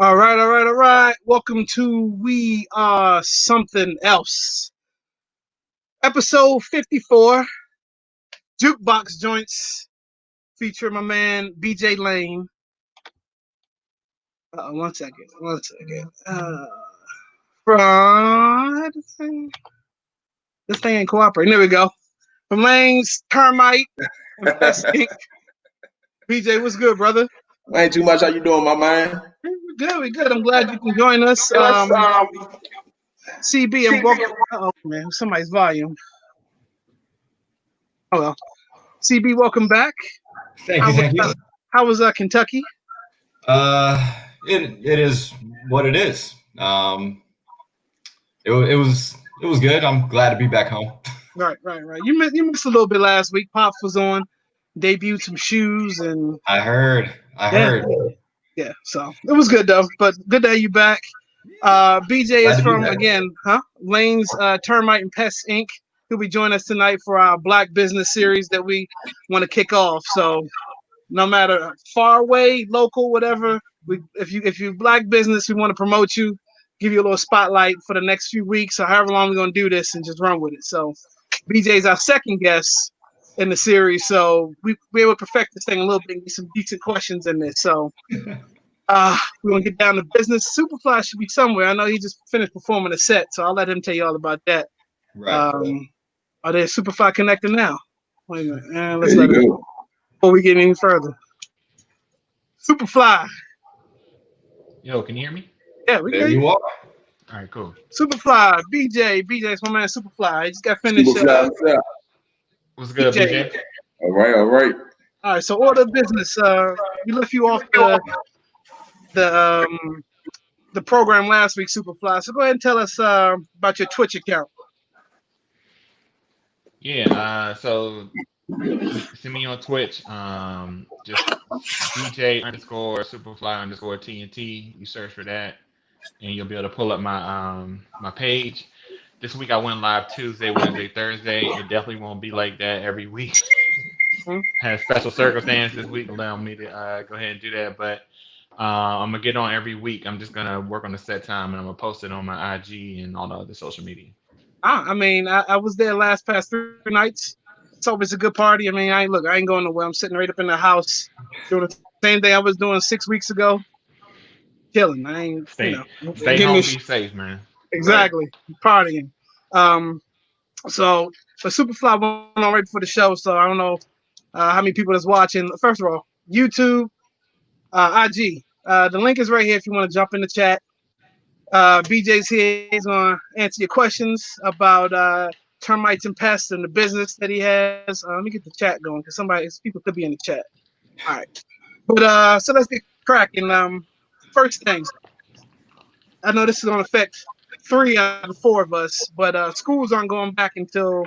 All right. Welcome to We Are Something Else. Episode 54, Jukebox Joints, feature my man BJ Lane. One second. This thing ain't cooperating. There we go. From Lane's Termite and Pest Inc. BJ, what's good, brother? Ain't too much. How you doing, my man? We're good. I'm glad you can join us. CB and welcome. Oh man, somebody's volume. Oh well. CB, welcome back. Thank you. How was Kentucky? It is what it is. It was good. I'm glad to be back home. Right. You missed a little bit last week. Pops was on, debuted some shoes, and I heard. Yeah, so it was good though. But good to have you back. BJ is from Lane's Termite and Pest Inc. He'll be joining us tonight for our Black Business series that we want to kick off. So no matter far away, local, whatever, if you Black business, we want to promote you, give you a little spotlight for the next few weeks or however long we're gonna do this, and just run with it. So BJ is our second guest in the series, so we able to perfect this thing a little bit and get some decent questions in this. So we're gonna get down to business. Superfly should be somewhere. I know he just finished performing a set, so I'll let him tell you all about that. Right. Are they Superfly connected now? Wait a minute. Let's There let you it go. before we get any further. Superfly. Yo, can you hear me? Yeah, we There can. you are. All right, cool. Superfly, BJ's my man Superfly. He just got finished. What's good, BJ? All right. All right, so order of business. We left you off the program last week, Superfly. So go ahead and tell us about your Twitch account. Yeah, so see me on Twitch. Just DJ underscore Superfly underscore TNT. You search for that, and you'll be able to pull up my page. This week I went live Tuesday, Wednesday, Thursday. It definitely won't be like that every week. Had special circumstances this week allowing me to go ahead and do that, but I'm gonna get on every week. I'm just gonna work on the set time, and I'm gonna post it on my IG and all the other social media. I mean, I was there past 3 nights. It's always a good party. I mean, I ain't going nowhere. I'm sitting right up in the house doing the same thing I was doing 6 weeks ago. Chilling. I ain't, Stay give home, me be safe, man. exactly partying. So Superfly went on right before the show, so I don't know how many people that's watching. First of all, YouTube, IG. The link is right here if you want to jump in the chat. BJ's here. He's going to answer your questions about termites and pests and the business that he has. Let me get the chat going because people could be in the chat. All right. But so let's get cracking. First things, I know this is going to affect 3 out of the 4 of us, but schools aren't going back until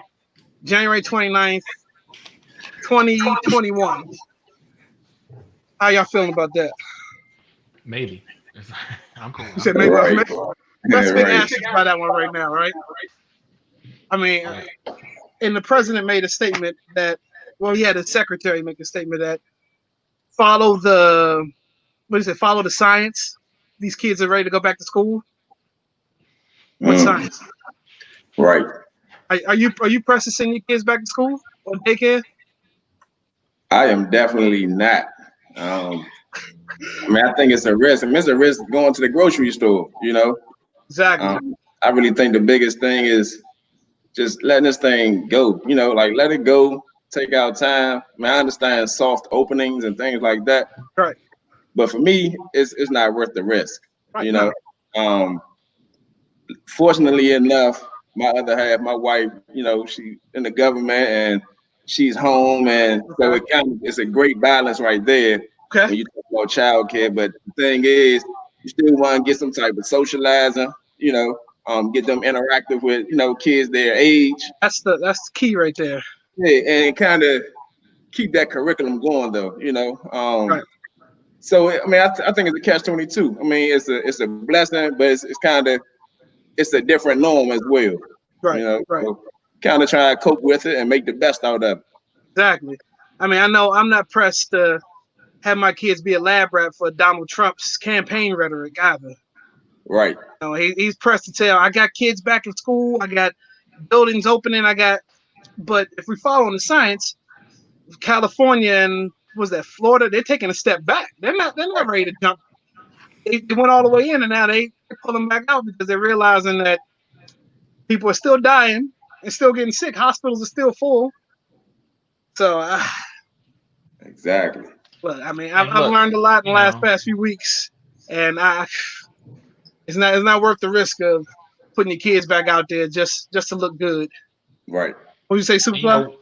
January 29th, 2021. How y'all feeling about that? Maybe. I'm cool. You said maybe. Right. That's a big Right. asterisk by that one right now, right? I mean, and the president made a statement that, well, he had his secretary make a statement that follow the science. These kids are ready to go back to school. What science? Right. Are you pressing sending your kids back to school or daycare? I am definitely not. I mean, I think it's a risk. I mean, it's a risk going to the grocery store, Exactly. I really think the biggest thing is just letting this thing go, like let it go, take our time. I mean, I understand soft openings and things like that. Right. But for me, it's not worth the risk, Right. No. Fortunately enough, my other half, my wife, she in the government and she's home, and so it's a great balance right there. Okay. When you talk about childcare, but the thing is, you still want to get some type of socializing, get them interactive with kids their age. That's the key right there. Yeah, and kind of keep that curriculum going though, Right. So I mean, I think it's a catch-22. I mean, it's a blessing, but it's a different norm as well. Right. Right. So kind of try to cope with it and make the best out of it. Exactly. I mean, I know I'm not pressed to have my kids be a lab rat for Donald Trump's campaign rhetoric either. Right. You know, he's pressed to tell. I got kids back in school. I got buildings opening. But if we follow the science, California and was that Florida, they're taking a step back. They're not ready to jump. They went all the way in, and now they're pulling back out because they're realizing that people are still dying and still getting sick. Hospitals are still full. So, exactly. Look, I mean, I've learned a lot in the past few weeks, and it's not worth the risk of putting your kids back out there just to look good. Right. What do you say, Superfly?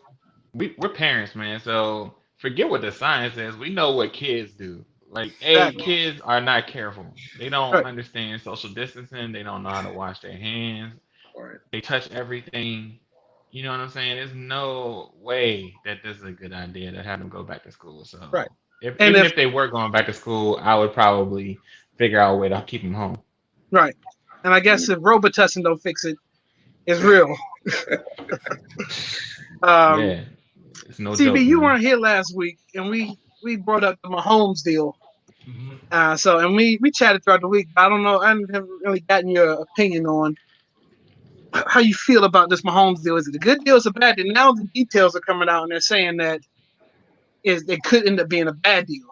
We're parents, man. So forget what the science says. We know what kids do. Like, Exactly. kids are not careful. They don't understand social distancing. They don't know how to wash their hands. Right. They touch everything. You know what I'm saying? There's no way that this is a good idea to have them go back to school. So even if they were going back to school, I would probably figure out a way to keep them home. Right. And I guess if Robitussin don't fix it, it's real. Yeah. It's no CB, joke, you man. weren't here last week, and we brought up the Mahomes deal. And we chatted throughout the week. I don't know. I haven't really gotten your opinion on how you feel about this Mahomes deal. Is it a good deal? Is it a bad deal? Now the details are coming out, and they're saying that it could end up being a bad deal.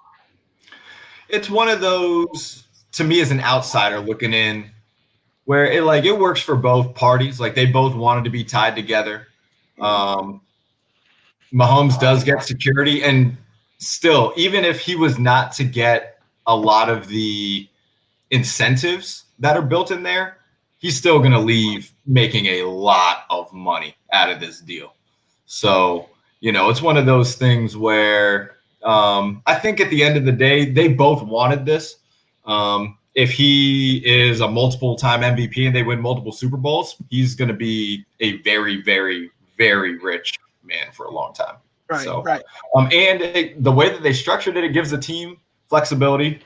It's one of those, to me as an outsider looking in, where it works for both parties. Like, they both wanted to be tied together. Mahomes does get security, and still, even if he was not to get a lot of the incentives that are built in there, he's still going to leave making a lot of money out of this deal. So, it's one of those things where I think at the end of the day, they both wanted this. If he is a multiple-time MVP and they win multiple Super Bowls, he's going to be a very, very, very rich man for a long time. Right. And the way that they structured it gives the team flexibility.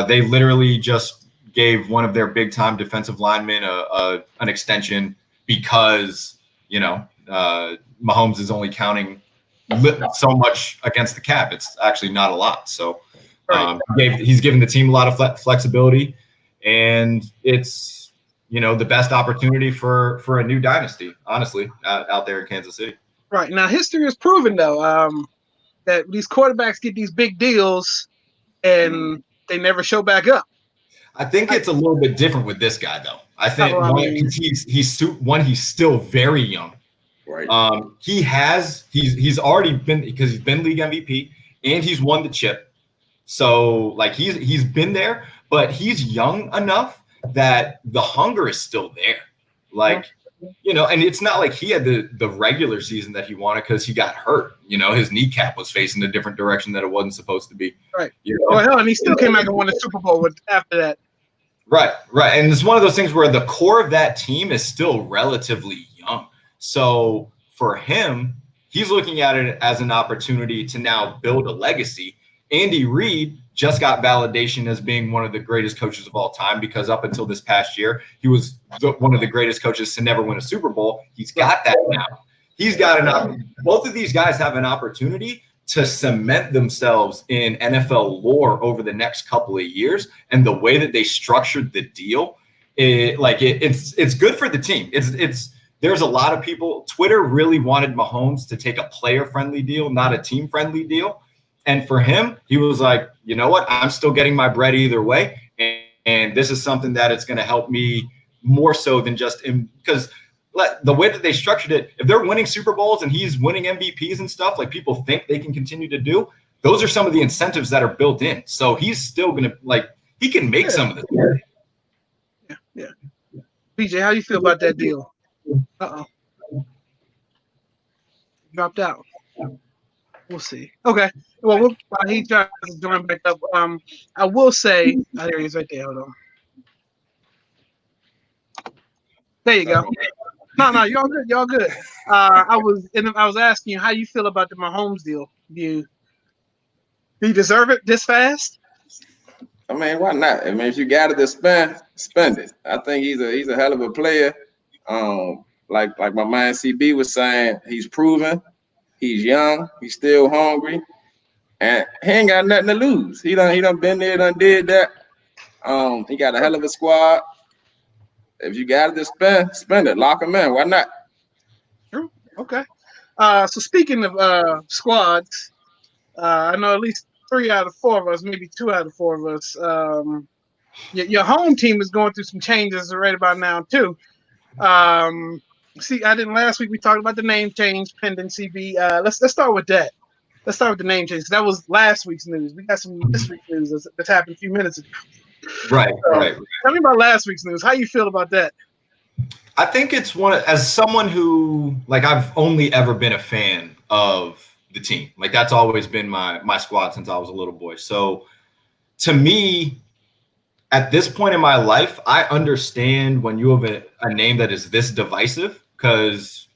They literally just gave one of their big-time defensive linemen an extension because, Mahomes is only counting so much against the cap. It's actually not a lot. So he's given the team a lot of flexibility, and it's, the best opportunity for a new dynasty, honestly, out there in Kansas City. Right. Now, history has proven, though, that these quarterbacks get these big deals and they never show back up. I think it's a little bit different with this guy, though. I think he's still very young. Right. He's already been, because he's been league MVP and he's won the chip. So he's been there, but he's young enough that the hunger is still there. And it's not like he had the regular season that he wanted because he got hurt. His kneecap was facing a different direction that it wasn't supposed to be. Right. Well, hell, and he still came back and won the Super Bowl after that. Right. And it's one of those things where the core of that team is still relatively young. So for him, he's looking at it as an opportunity to now build a legacy. Andy Reid just got validation as being one of the greatest coaches of all time, because up until this past year, he was one of the greatest coaches to never win a Super Bowl. He's got that now. He's got both of these guys have an opportunity to cement themselves in NFL lore over the next couple of years. And the way that they structured the deal, it's good for the team. There's a lot of people. Twitter really wanted Mahomes to take a player-friendly deal, not a team-friendly deal. And for him, he was like, you know what? I'm still getting my bread either way. And this is something that it's going to help me more so than just because the way that they structured it, if they're winning Super Bowls and he's winning MVPs and stuff like people think they can continue to do, those are some of the incentives that are built in. So he's still going to, he can make some of this. Yeah. BJ, how you feel about that deal? Dropped out. We'll see. Okay. Well, he tries to join back up. I will say, there he is right there. Hold on. There you go. No, y'all good. Y'all good. I was asking you how you feel about the Mahomes deal. Do you deserve it this fast? I mean, why not? I mean, if you got it to spend it. I think he's a hell of a player. Like my man CB was saying, he's proven. He's young. He's still hungry. and he ain't got nothing to lose. He done been there, done did that. He got a hell of a squad. If you got it to spend it. Lock him in. Why not? True. Okay. So speaking of squads, I know at least 3 out of 4 of us, maybe 2 out of 4 of us. Your home team is going through some changes right about now too. See, I didn't last week. We talked about the name change pending CB. Let's start with that. Let's start with the name change. That was last week's news. We got some this week's news that's happened a few minutes ago. Right. Tell me about last week's news. How you feel about that? I think it's as someone who, like, I've only ever been a fan of the team. Like, that's always been my squad since I was a little boy. So to me, at this point in my life, I understand when you have a name that is this divisive, because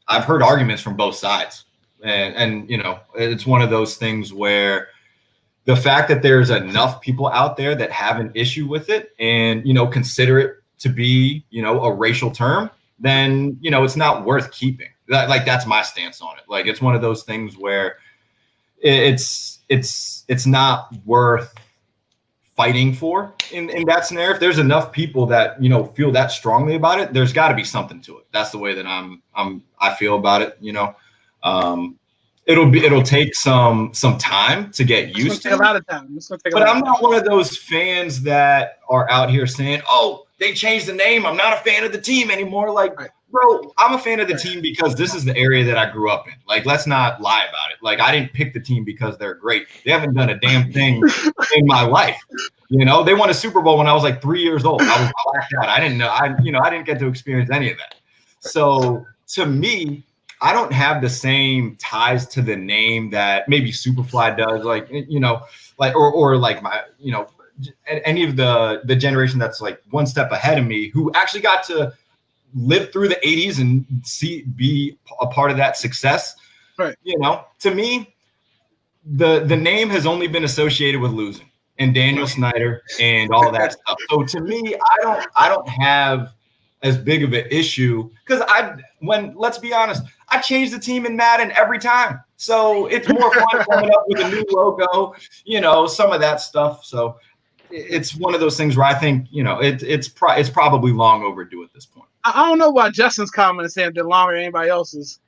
I've heard arguments from both sides. And you know, it's one of those things where the fact that there's enough people out there that have an issue with it and, you know, consider it to be, you know, a racial term, then, you know, it's not worth keeping. That's my stance on it. Like, it's one of those things where it's not worth fighting for in that scenario. If there's enough people that, you know, feel that strongly about it, there's got to be something to it. That's the way that I feel about it. You know, it'll take some time to get used to. A lot of time. But I'm not one of those fans that are out here saying, "Oh, they changed the name. I'm not a fan of the team anymore." Like, bro, I'm a fan of the team because this is the area that I grew up in. Like, let's not lie about it. Like, I didn't pick the team because they're great. They haven't done a damn thing in my life. You know, they won a Super Bowl when I was like 3 years old. I was blacked out. I didn't know. I didn't get to experience any of that. So to me, I don't have the same ties to the name that maybe Superfly does. Like, you know, like or like my, you know, any of the generation that's like one step ahead of me who actually got to live through the 80s and be a part of that success. Right. You know, to me, the name has only been associated with losing and Daniel Snyder and all that stuff. So to me, I don't have as big of an issue because let's be honest, I change the team in Madden every time. So it's more fun coming up with a new logo, you know, some of that stuff. So it's one of those things where I think, you know, it's probably long overdue at this point. I don't know why Justin's comment is saying they're longer than anybody else's.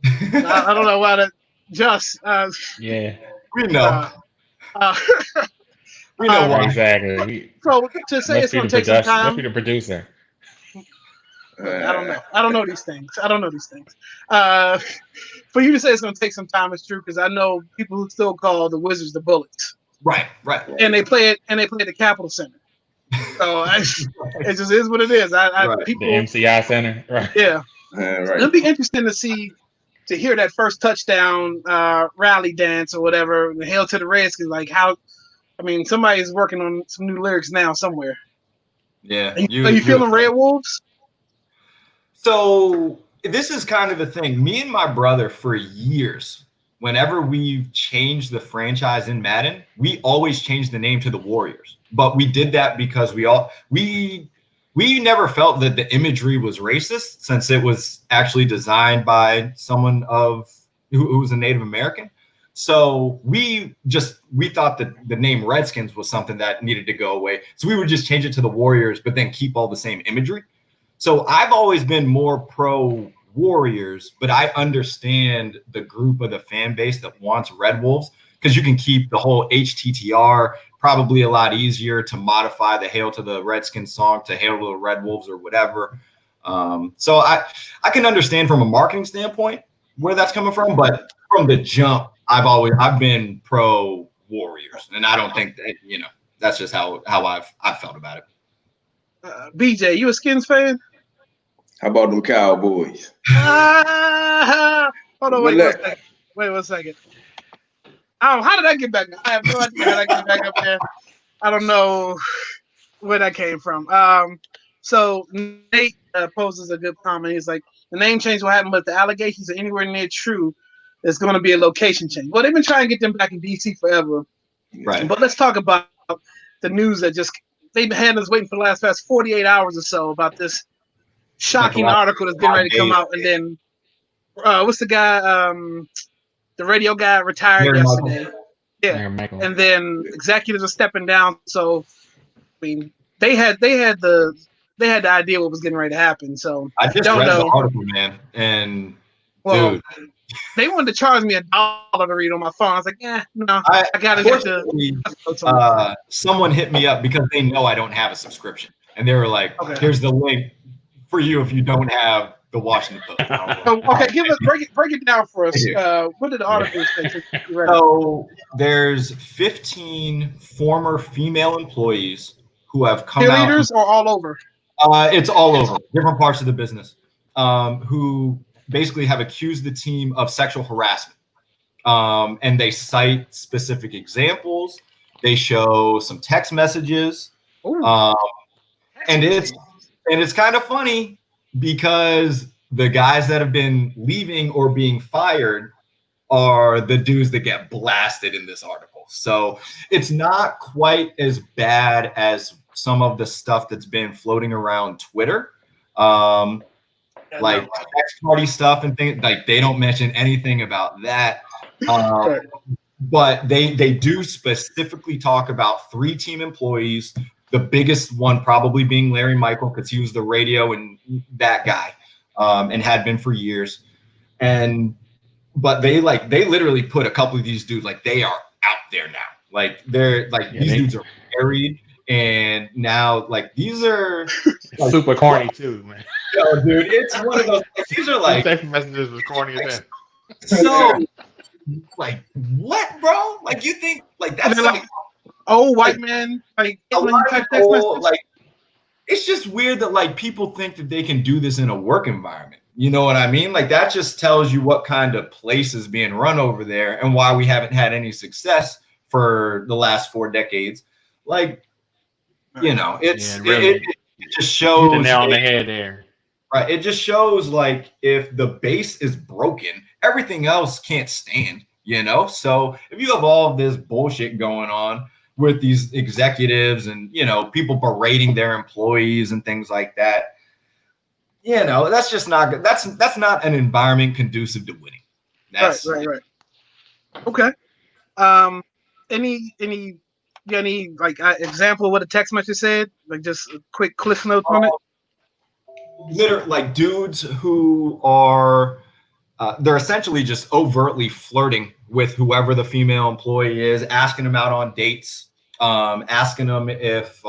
I don't know why that yeah. We know. We know why. Exactly. So to say it's going to take some time. Must be the producer. I don't know these things. For you to say it's going to take some time is true because I know people who still call the Wizards the Bullets. Right. And they play it at the Capitol Center. So it just is what it is. People, the MCI Center. Right. Yeah. Right. It'll be interesting to hear that first touchdown rally dance or whatever. The Hail to the Redskins. Like how, I mean, somebody's working on some new lyrics now somewhere. Yeah. Are you feeling Red Wolves? So this is kind of the thing. Me and my brother for years, whenever we've changed the franchise in Madden, we always change the name to the Warriors. But we did that because we never felt that the imagery was racist since it was actually designed by someone who was a Native American. So we thought that the name Redskins was something that needed to go away. So we would just change it to the Warriors, but then keep all the same imagery. So I've always been more pro Warriors, but I understand the group of the fan base that wants Red Wolves because you can keep the whole HTTR, probably a lot easier to modify the Hail to the Redskins song to Hail to the Red Wolves or whatever. So I can understand from a marketing standpoint where that's coming from, but from the jump, I've been pro Warriors, and I don't think that, you know, that's just how I've felt about it. BJ, you a Skins fan? How about them Cowboys? Hold on, wait 1 second. Oh, how did I get back? I have no idea how I get back up there. I don't know where that came from. So Nate poses a good comment. He's like, the name change will happen, but the allegations are anywhere near true. There's going to be a location change. Well, they've been trying to get them back in DC forever. Right. But let's talk about the news that they've had us waiting for the last 48 hours or so about this shocking article that's getting ready to come out. And then what's the guy, the radio guy retired yesterday. Yeah, Larry Michael. and then executives are stepping down. So, I mean, they had the idea what was getting ready to happen. So I just don't read the know. article, man, and Well, dude, they wanted to charge me $1 to read on my phone. I was like, no, I gotta get to. Someone hit me up because they know I don't have a subscription, and they were like, Okay. "Here's the link for you if you don't have the Washington Post." Okay, break it down for us. What did the article say? So there's 15 former female employees who have come out. Cheerleaders or all over? It's all over, different parts of the business, who basically have accused the team of sexual harassment. And they cite specific examples. They show some text messages. And it's kind of funny because the guys that have been leaving or being fired are the dudes that get blasted in this article. So it's not quite as bad as some of the stuff that's been floating around Twitter. Like sex party stuff and things, like they don't mention anything about that. But they do specifically talk about 3 team employees, the biggest one probably being Larry Michael, because he was the radio and that guy, and had been for years. But they literally put a couple of these dudes, like they are out there now. Like they're like these dudes are married, and now like these are like, super corny too, man. Yo, dude, it's one of those. These are like text messages was corny as hell. So, like, what, bro? Like, you think like that's like old white man like type text message? Like, it's just weird that like people think that they can do this in a work environment. You know what I mean? Like that just tells you what kind of place is being run over there and why we haven't had any success for the last 4 decades. Like, you know, it's really. it just shows the nail on the head there. Right. It just shows like if the base is broken, everything else can't stand, you know? So if you have all of this bullshit going on with these executives and, you know, people berating their employees and things like that, you know, that's just not good. That's not an environment conducive to winning. That's right. Okay. Any like example of what a text message said? Like just a quick cliff notes on it? Literally like dudes who are they're essentially just overtly flirting with whoever the female employee is, asking them out on dates, asking them if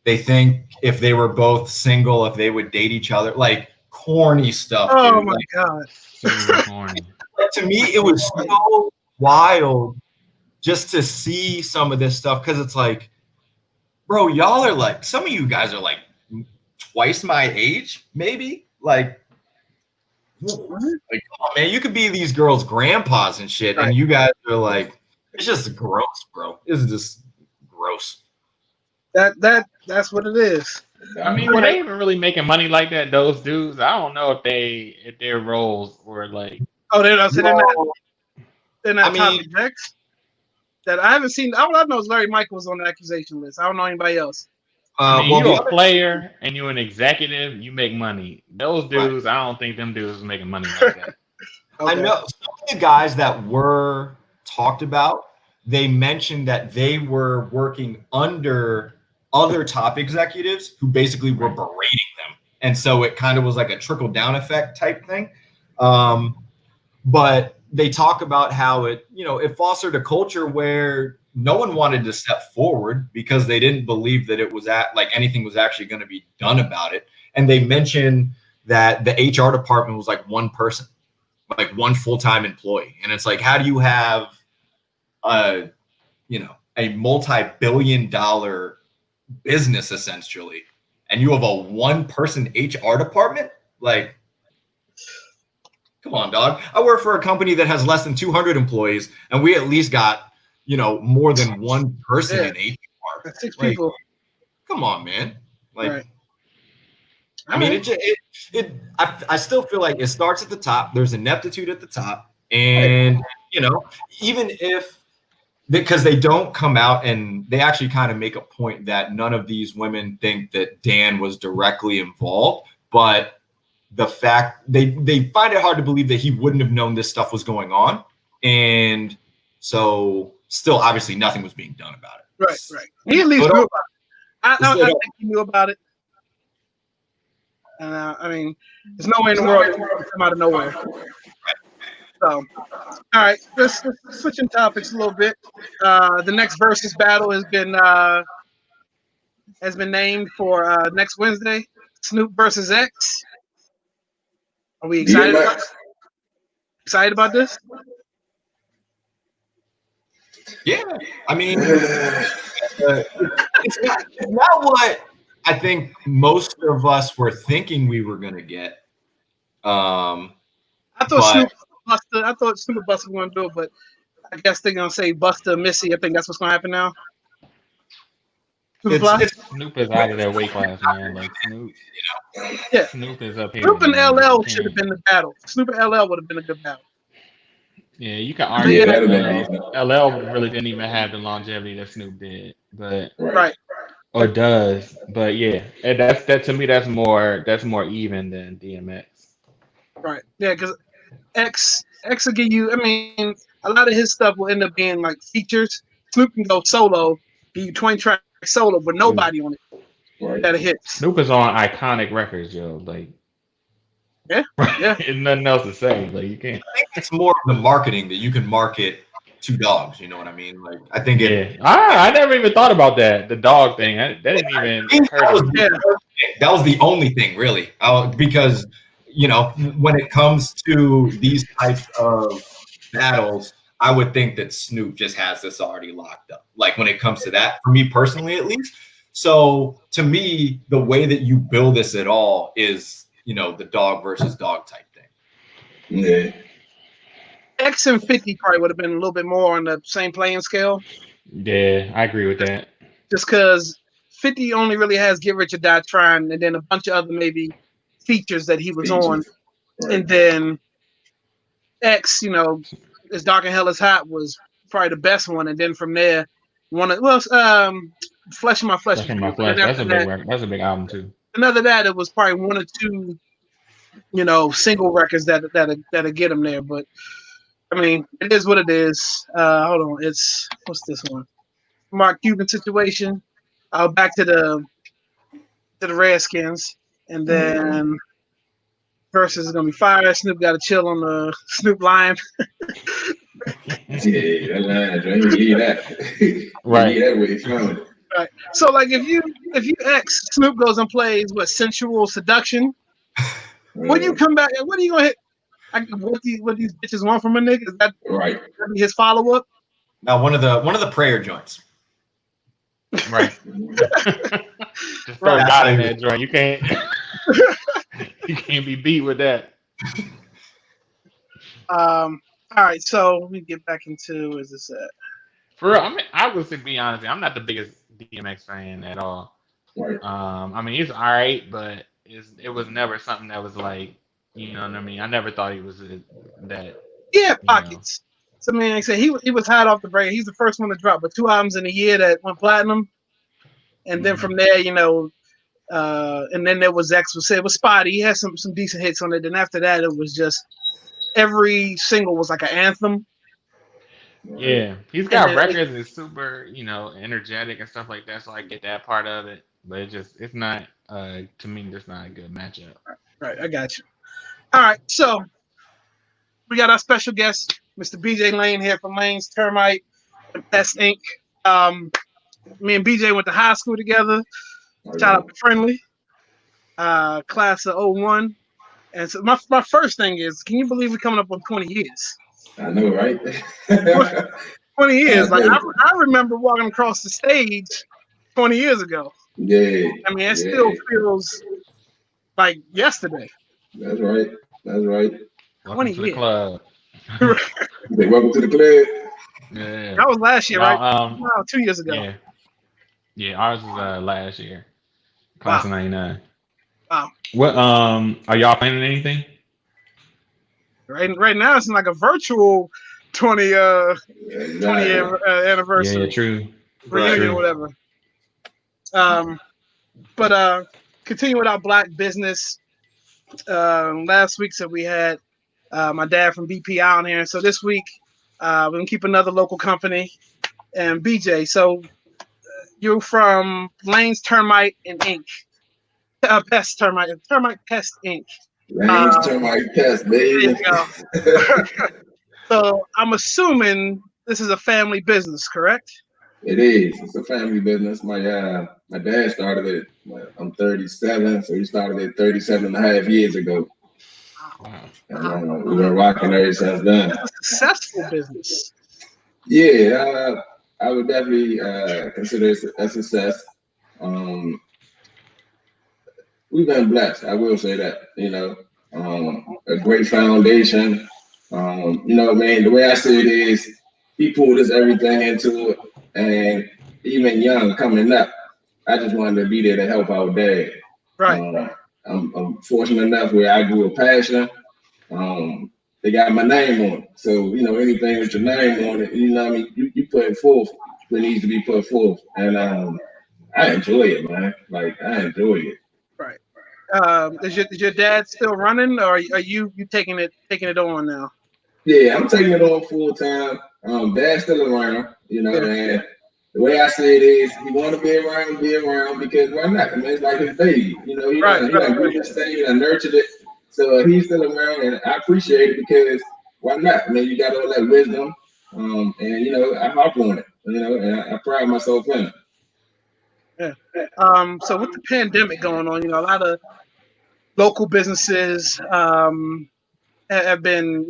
they think if they were both single, if they would date each other, like corny stuff. Oh dude. my like, God. Super corny. To me, it was so wild just to see some of this stuff because it's like, bro, y'all are like, some of you guys are like twice my age, maybe. Like come on, man, you could be these girls' grandpas and shit, and you guys are like, it's just gross, bro. It's just gross. That's what it is. I mean, were they even really making money like that? Those dudes, I don't know if their roles were like. Oh, they're not top execs. That I haven't seen. All I know is Larry Michael was on the accusation list. I don't know anybody else. I mean, you're a player and you're an executive. You make money. Those dudes, I don't think them dudes are making money like that. Okay. I know some of the guys that were talked about. They mentioned that they were working under other top executives who basically were berating them, and so it kind of was like a trickle down effect type thing. But they talk about how it fostered a culture where no one wanted to step forward because they didn't believe that it was anything was actually going to be done about it. And they mentioned that the HR department was like one person, like one full-time employee. And it's like, how do you have a multi-billion-dollar business essentially, and you have a one-person HR department? Like, come on, dog. I work for a company that has less than 200 employees, and we at least got, more than one person in HR. That's 6 people. Come on, man. Like, right. I mean, I still feel like it starts at the top. There's ineptitude at the top, and even if. Because they don't come out and they actually kind of make a point that none of these women think that Dan was directly involved, but the fact they find it hard to believe that he wouldn't have known this stuff was going on. And So still, obviously, nothing was being done about it. Right. He at least knew about it. I think he knew about it. And I mean, there's no way in the world it would come out of nowhere. So, all right, let's switching topics a little bit. The next versus battle has been named for next Wednesday. Snoop versus X. Are we excited? Excited about this? Yeah, I mean, it's not what I think most of us were thinking we were gonna get. I thought Snoop and Busta were gonna do it, but I guess they're gonna say Busta Missy. I think that's what's gonna happen now. Snoop is out of their weight class, man. Like Snoop. Yeah. Snoop is up here. Snoop and LL should have been the battle. Snoop and LL would have been a good battle. Yeah, you can argue that LL really didn't even have the longevity that Snoop did, but right, or does, but yeah, and that to me that's more even than DMX. Right, yeah, because X will give you. I mean, a lot of his stuff will end up being like features. Snoop can go solo, give you 20 track solo, but nobody on it that hits. Snoop is on iconic records, yo. Like, yeah. There's nothing else to say. Like, you can't. I think it's more of the marketing that you can market to dogs. You know what I mean? Like, I think I never even thought about that. The dog thing. That didn't even. That was the only thing, really, because when it comes to these types of battles, I would think that Snoop just has this already locked up. Like when it comes to that, for me personally, at least. So to me, the way that you build this at all is, the dog versus dog type thing. Yeah. X and 50 probably would have been a little bit more on the same playing scale. Yeah, I agree with that. Just because 50 only really has Get Rich or Die Trying, and then a bunch of other maybe features that he was on. Right. And then X, As Dark and Hell Is Hot was probably the best one. And then from there, Flesh of My Flesh. Flesh of My Flesh. That's a big record. That's a big album too. And after that, it was probably one or two, single records that'll get him there. But I mean, it is what it is. Hold on, what's this one? Mark Cuban Situation. Back to the Redskins, and then versus is gonna be fire. Snoop got to chill on the Snoop line. Yeah, that line, I ain't hear that. Right. Yeah, where it's going. Right. So like if you X Snoop goes and plays Sensual Seduction, when you come back, what are you gonna hit? What these bitches want from a nigga? Is that right? His follow up? Now one of the prayer joints. Right. Just throw God in that joint. You can't. You can't be beat with that. All right. So let me get back into where's this at? For real, I would say, be honest, I'm not the biggest DMX fan at all. Right. I mean, he's all right, but it was never something that was like, you know what I mean? I never thought he was that. Yeah, pockets. So I mean, like I said, he was hot off the break. He's the first one to drop, but 2 albums in a year that went platinum, and then from there, and then there was X. It was spotty. He had some decent hits on it. Then after that, it was just every single was like an anthem. Yeah, he's got records that's super, energetic and stuff like that. So I get that part of it, but it's not to me, just not a good matchup. Right, I got you. All right, so we got our special guest, Mr. BJ Lane here from Lane's Termite and Pest Inc. Me and BJ went to high school together. Shout out to Friendly, class of 01. And so my first thing is, can you believe we're coming up on 20 years? I know, right? 20 years. Like I remember walking across the stage 20 years ago. Yeah. I mean, it still feels like yesterday. That's right. Welcome to the club. Welcome to the club. Yeah. That was last year, right? No, 2 years ago. Yeah, ours was last year. Class of 99. Wow. What are y'all planning anything? Right now, it's like a virtual 20 year anniversary. Yeah, true. Reunion or whatever. But continue with our Black business. Last week, so we had my dad from BP on here. So this week, We're gonna keep another local company. And BJ, so you're from Lane's Termite and Ink. Pest Termite Pest Inc. Lane's Termite Pest, There you baby. go. So I'm assuming this is a family business, correct? It is. It's a family business. My dad started it. I'm 37, so he started it 37 and a half years ago. Wow. And we've been rocking ever since then. It's a successful business. Yeah, I would definitely consider it a success. We've been blessed. I will say that. A great foundation. Man, the way I see it is, he pulled us everything into it, and even young coming up, I just wanted to be there to help our dad. Right. I'm fortunate enough where I grew a passion. They got my name on it. So, anything with your name on it, what I mean, you put it forth what needs to be put forth. And I enjoy it, man. Like, I enjoy it. Right. Is your dad still running, or are you taking it on now? Yeah, I'm taking it on full time. Dad's still around, and the way I say it is, he want to be around because why not? I mean, it's like his baby. He done grew this thing and nurtured it. So he's still around, and I appreciate it because why not? I mean, you got all that wisdom, and I hop on it, and I pride myself in it. Yeah. So with the pandemic going on, a lot of local businesses have been,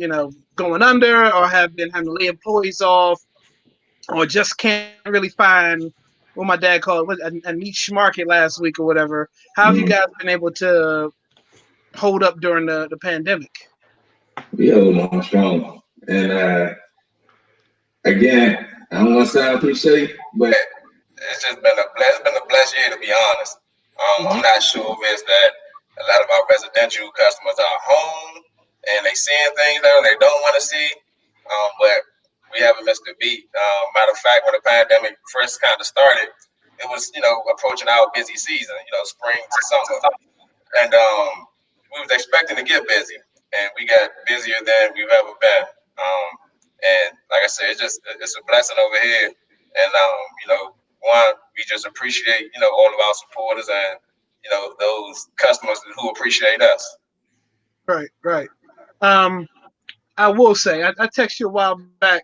going under, or have been having to lay employees off, or just can't really find what my dad called a niche market last week or whatever. How have you guys been able to hold up during the pandemic? We hold on strong, and again, I don't want to sound cliche, but it's just been a blessed year, to be honest. I'm not sure if it's that a lot of our residential customers are home and they seeing things that they don't want to see, but we haven't missed a beat. Matter of fact, when the pandemic first kind of started, it was approaching our busy season, spring to summer, and we was expecting to get busy, and we got busier than we've ever been. And like I said, it's a blessing over here, and one, we just appreciate all of our supporters and those customers who appreciate us. Right. I will say, I texted you a while back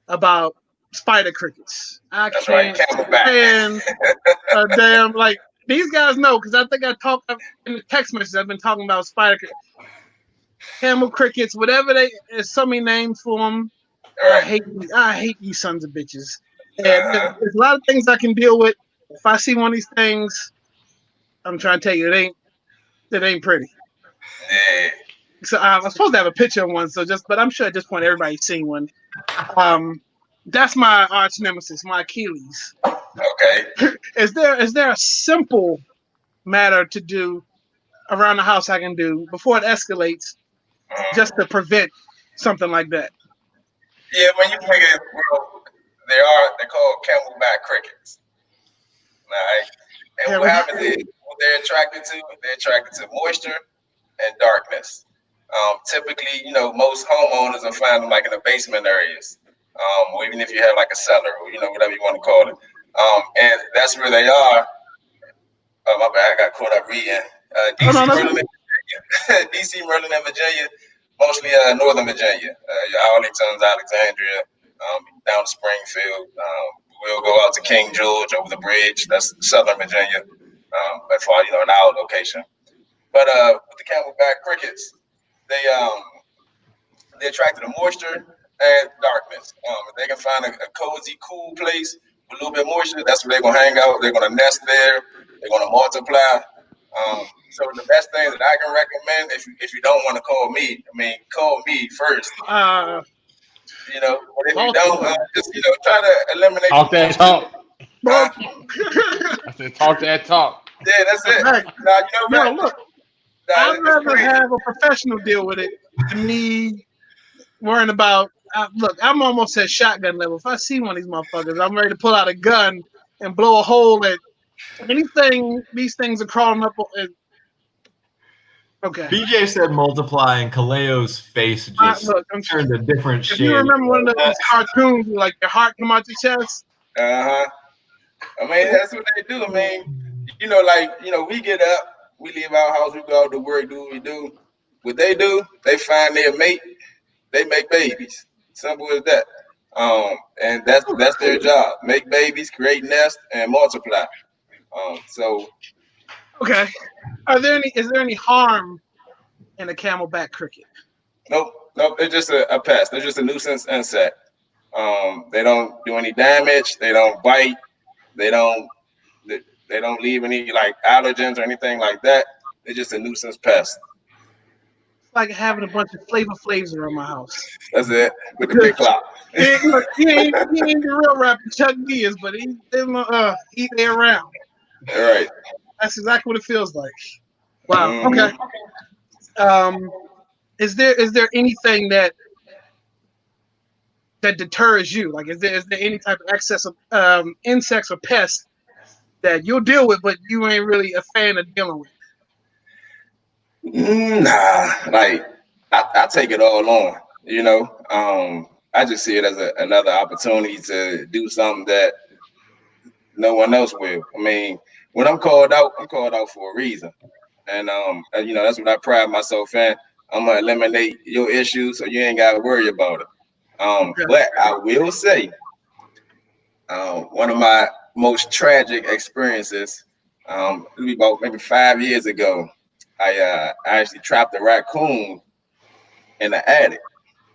about spider crickets. That's right, Camelback. And damn, like, these guys know, because I think I talked in the text message. I've been talking about spider crickets, camel crickets, whatever there's so many names for them. Right. I hate you sons of bitches. And there's a lot of things I can deal with. If I see one of these things, I'm trying to tell you, it ain't pretty. Yeah. So I'm supposed to have a picture of one. But I'm sure at this point everybody's seen one. That's my arch nemesis, my Achilles. Okay. Is there a simple matter to do around the house I can do before it escalates, just to prevent something like that? Yeah, when you bring it, well, they're called Camelback crickets. All right. And what happens is what they're attracted to moisture and darkness. Typically, most homeowners will find them like in the basement areas, or even if you have like a cellar, or whatever you want to call it. And that's where they are. Oh, my bad, I got caught up reading. DC, Maryland, and Virginia, mostly Northern Virginia, your Arlingtons, Alexandria, down to Springfield. We'll go out to King George over the bridge. That's Southern Virginia, as far as in our location. But with the Camelback crickets, they attracted to moisture and darkness. If they can find a cozy, cool place with a little bit of moisture, that's where they're gonna hang out. They're gonna nest there. They're gonna multiply. So the best thing that I can recommend, if you don't want to call me, call me first. But if you don't, just try to eliminate. Talk that talk. I said talk that talk. Yeah, that's it. Right. Now, look, I'd rather have a professional deal with it than me worrying about. Look, I'm almost at shotgun level. If I see one of these motherfuckers, I'm ready to pull out a gun and blow a hole at anything. These things are crawling up. Okay. BJ said multiply, and Kaleo's face just Look, turned a different if shade. you remember one of those cartoons, like your heart come out your chest. I mean, that's what they do. I mean, we get up, we leave our house, we go out to work, do what we do. What they do, they find their mate, they make babies. Simple as that. And that's their job: make babies, create nests, and multiply. So Okay. Is there any harm in a camelback cricket? nope. They're just a pest. They're just a nuisance insect. They don't do any damage. They don't bite. They don't they don't leave any like allergens or anything like that. They're just a nuisance pest. It's like having a bunch of Flavor Flavs around my house. That's it. With the big clock. Look, he ain't the real rapper Chuck D is, but he they around. All right. That's exactly what it feels like. Wow. Mm-hmm. Okay. Is there anything that deters you? Like, is there any type of excess of insects or pests that you'll deal with, but you ain't really a fan of dealing with? Nah, like I take it all on. I just see it as another opportunity to do something that no one else will. I mean, when I'm called out for a reason, and that's what I pride myself in. I'm gonna eliminate your issues, so you ain't gotta worry about it. But I will say, one of my most tragic experiences, about maybe 5 years ago, I actually trapped a raccoon in the attic.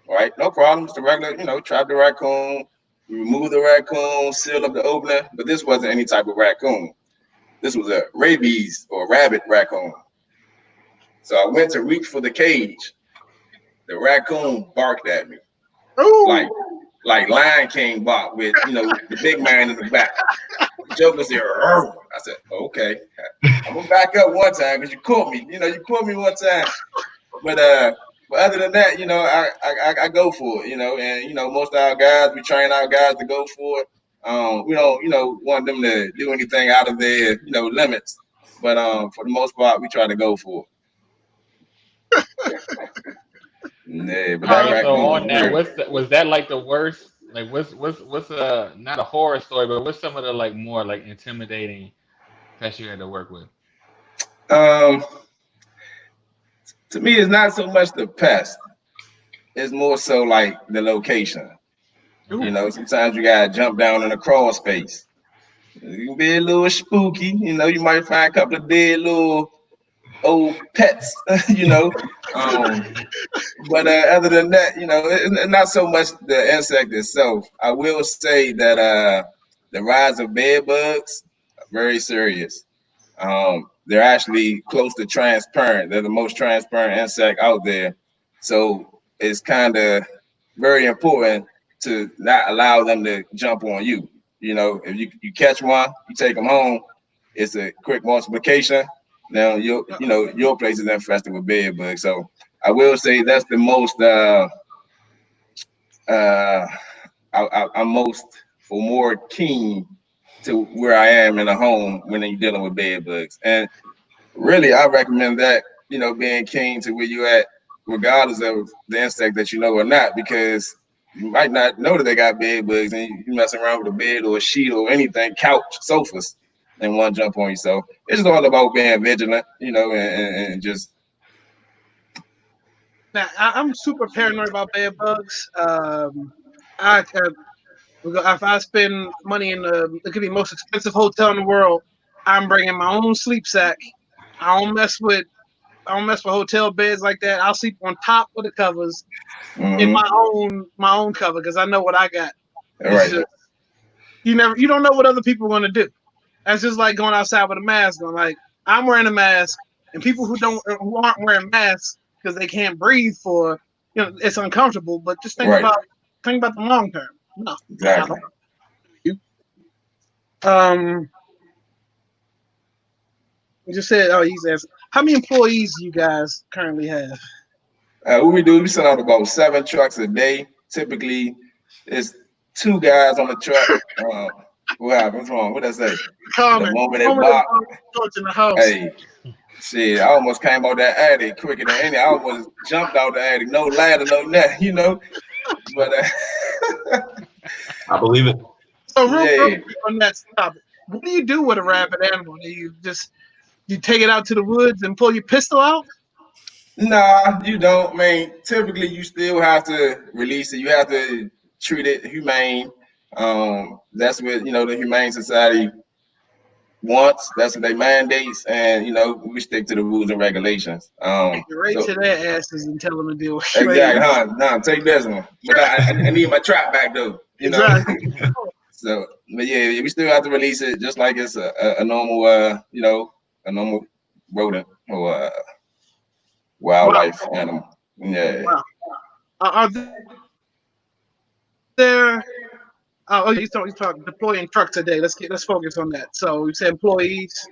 Right, no problem. It's the regular, trap the raccoon, remove the raccoon, seal up the opener. But this wasn't any type of raccoon. This was a rabies or rabbit raccoon. So I went to reach for the cage. The raccoon barked at me. Ooh. Like Lion King bark with, the big man in the back. The Joker said, "Arr." I said, okay. I'm gonna back up one time because you caught me. You caught me one time. But other than that, I go for it, and most of our guys, we train our guys to go for it. We don't, want them to do anything out of their, limits. But for the most part, we try to go for it. Yeah, but that So raccoon on was that, weird. was that like the worst? Like, what's not a horror story, but what's some of the like more like intimidating pests you had to work with? To me, it's not so much the pest. It's more so like the location. Sometimes you gotta jump down in a crawl space. It can be a little spooky. You might find a couple of dead little old pets. But other than that, not so much the insect itself. I will say that the rise of bed bugs are very serious. They're actually close to transparent. They're the most transparent insect out there. So it's kind of very important to not allow them to jump on you. If you catch one, you take them home. It's a quick multiplication. Now your place is infested with bed bugs. So I will say that's the most I'm most or more keen to where I am in a home when you're dealing with bed bugs. And really, I recommend that, being keen to where you're at, regardless of the insect that you know or not, because you might not know that they got bed bugs and you messing around with a bed or a sheet or anything, couch, sofas, and one jump on you. So it's just all about being vigilant, and just. Now, I'm super paranoid about bed bugs. If I spend money in it could be the most expensive hotel in the world, I'm bringing my own sleep sack. I don't mess with hotel beds like that. I'll sleep on top of the covers in my own cover because I know what I got. All right. Just, you don't know what other people are going to do. That's just like going outside with a mask on. Like, I'm wearing a mask, and people who aren't wearing masks because they can't breathe it's uncomfortable. But just think about the long term. No, exactly. You just said, he's asking, how many employees do you guys currently have? What we do, we send out about 7 trucks a day. Typically, it's 2 guys on the truck. What happened? What's wrong? What did I say? Connor, the moment they bark, in the house. hey, Shit, I almost came out that attic quicker than any. I almost jumped out the attic, no ladder, no net, But I believe it. So real yeah, on that topic, what do you do with a rabid animal? Do you take it out to the woods and pull your pistol out? nah, you don't. I mean, typically you still have to release it. You have to treat it humane. That's what the Humane Society wants. That's what they mandates, and we stick to the rules and regulations. Take it right So to their asses and tell them to deal with it. exactly, huh? Nah, take this one. But I need my trap back though. Exactly. So, but yeah, we still have to release it just like it's a normal, a normal rodent or wildlife animal. Yeah. Wow. Are there? Oh, you talk deploying trucks today. Let's focus on that. So you say employees.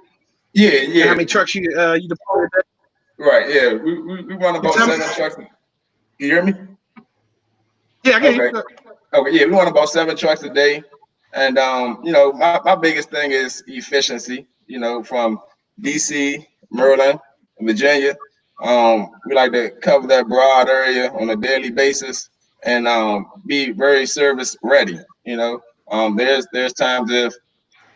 Yeah, And how yeah. many trucks you deploy? Right, yeah. We run about 7 trucks. You hear me? Yeah, I get Okay. you. Okay, yeah, we run about 7 trucks a day. And my biggest thing is efficiency, from DC, Maryland, Virginia. We like to cover that broad area on a daily basis and be very service ready. There's times if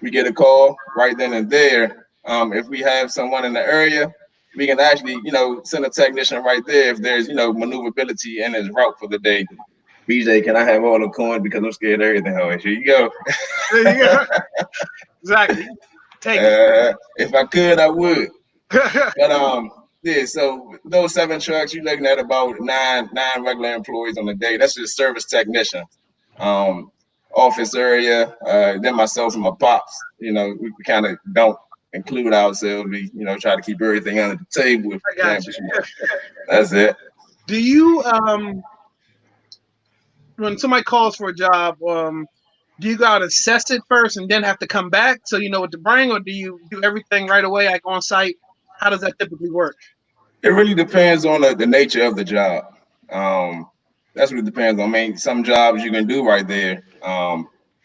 we get a call right then and there. If we have someone in the area, we can actually, send a technician right there if there's, maneuverability in his route for the day. BJ, can I have all the coins because I'm scared of everything? Oh, here you go. There you go. Exactly. Take it. If I could, I would. But yeah. So those 7 trucks, you're looking at about nine regular employees on the day. That's just service technicians. Um, Office area. Then myself and my pops. We kind of don't include ourselves. We try to keep everything under the table. If we can, but, that's it. Do you when somebody calls for a job, do you gotta assess it first and then have to come back so you know what to bring, or do you do everything right away, like on site? How does that typically work? It really depends on the nature of the job. Um, that's what it depends on. I mean, some jobs you can do right there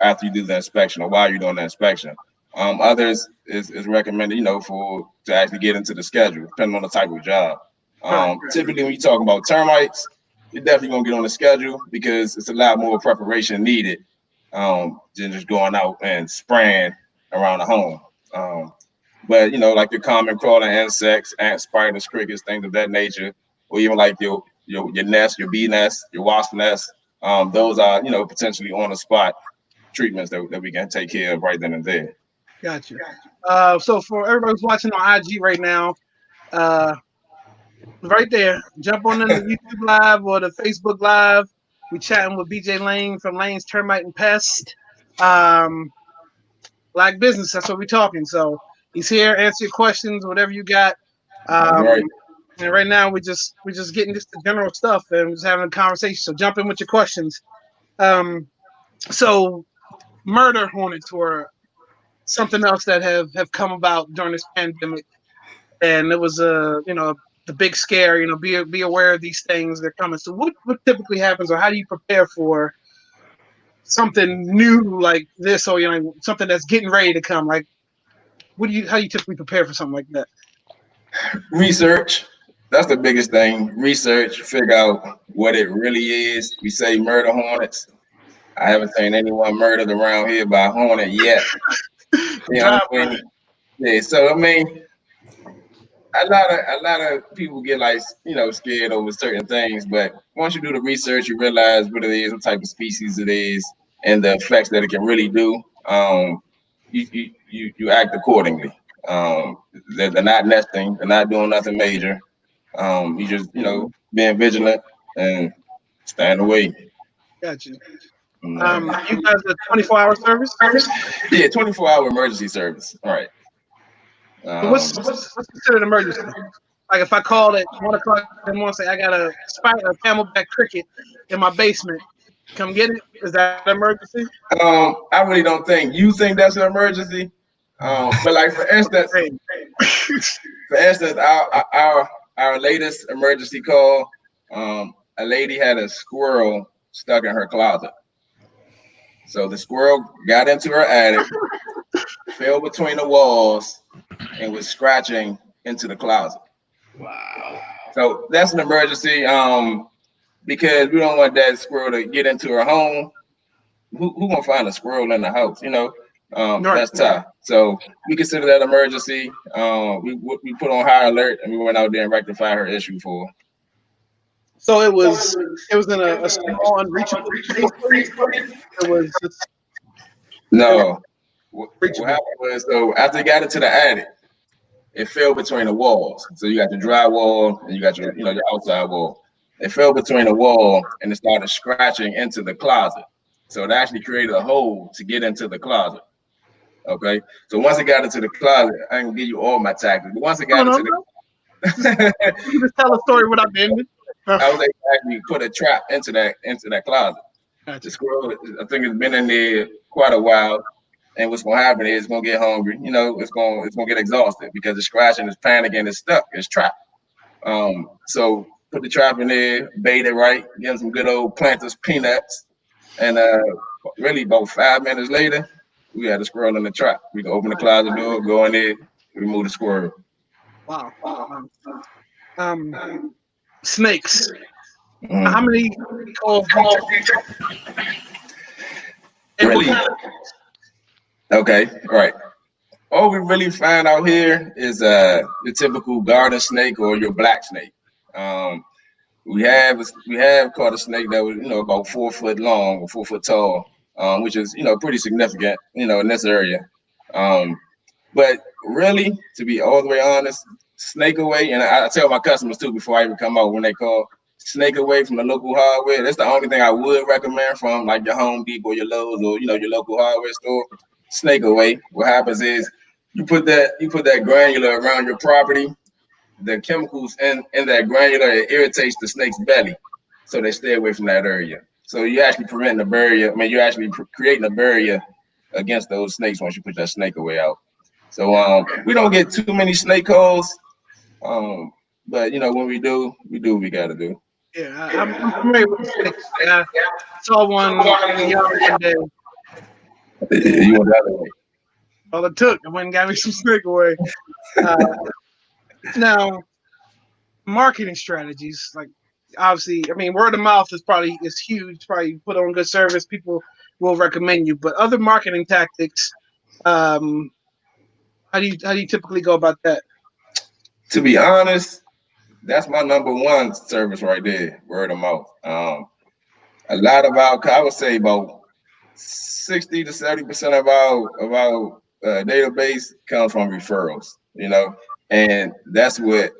after you do the inspection or while you're doing the inspection. Others is recommended, for to actually get into the schedule, depending on the type of job. Right. Typically, when you talk about termites, you're definitely gonna get on the schedule because it's a lot more preparation needed than just going out and spraying around the home. But like your common crawling insects, ants, spiders, crickets, things of that nature, or even like your nest, your bee nest, your wasp nest. Those are potentially on the spot treatments that we can take care of right then and there. Gotcha. So for everybody who's watching on IG right now, right there, jump on in the YouTube live or the Facebook live. We chatting with BJ Lane from Lane's Termite and Pest. Black business. That's what we're talking. So he's here, answer your questions, whatever you got. Right. And right now we're just getting just the general stuff and just having a conversation. So jump in with your questions. So murder hornets were something else that have come about during this pandemic, and it was the big scare. Be aware of these things. They're coming. So what typically happens, or how do you prepare for something new like this, or something that's getting ready to come? Like, how do you typically prepare for something like that? Research. That's the biggest thing. Research, figure out what it really is. We say murder hornets. I haven't seen anyone murdered around here by a hornet yet. What I mean? Yeah. So I mean, a lot of people get like scared over certain things, but once you do the research, you realize what it is, what type of species it is, and the effects that it can really do. You act accordingly. They're not nesting, they're not doing nothing major. You just being vigilant and staying away. Gotcha. You guys a 24-hour service? Yeah, 24-hour emergency service. All right. What's considered emergency? Like if I called at 1:00 in the morning, say I got a camelback cricket in my basement, come get it. Is that an emergency? I really don't think you think that's an emergency. But like for instance, our latest emergency call, a lady had a squirrel stuck in her closet. So the squirrel got into her attic, fell between the walls, and was scratching into the closet. Wow. So that's an emergency. Because we don't want that squirrel to get into her home. Who gonna find a squirrel in the house? Right. That's tough. So we consider that emergency. We put on high alert and we went out there and rectified her issue for her. So it was in a small unreachable space. It was just No, what reachable. happened was, so after it got into the attic, it fell between the walls. So you got your drywall and you got your your outside wall. It fell between the wall and it started scratching into the closet. So it actually created a hole to get into the closet. Okay. So once it got into the closet, I can give you all my tactics. But once it got No. into the You can just tell a story without the ending. I was able to actually put a trap into that closet. The Gotcha. squirrel, I think, it's been in there quite a while. And what's gonna happen is it's gonna get hungry. It's gonna get exhausted because it's scratching, it's panicking, it's stuck, it's trapped. So put the trap in there, bait it right, give them some good old Planters peanuts, and really about 5 minutes later, we had a squirrel in the trap. We can open the closet door, go in there, remove the squirrel. Wow. Um, snakes. Mm. How many calls do you take? Really? Okay, right. All we really find out here is your typical garden snake or your black snake. Um, we have caught a snake that was about 4 foot long or 4 foot tall, which is pretty significant in this area. Um, but really, to be all the way honest, snake away, and I tell my customers too before I even come out when they call, snake away from the local hardware. That's the only thing I would recommend from like your Home Depot, your Lowe's, or your local hardware store. Snake away. What happens is you put that granular around your property. The chemicals in that granular, it irritates the snake's belly, so they stay away from that area. So you're actually preventing a barrier. I mean, you're actually creating a barrier against those snakes once you put that snake away out. So we don't get too many snake calls, but when we do what we got to do. Yeah, I'm familiar with the snakes. I saw one in the yard one day. And You want that way? all it took, I went and got me some snake away. Now, marketing strategies, like obviously, I mean, word of mouth is huge. Probably put on good service, people will recommend you. But other marketing tactics, how do you typically go about that? To be honest, that's my number one service right there, word of mouth. A lot of I would say about 60 to 70% of our database comes from referrals, and that's what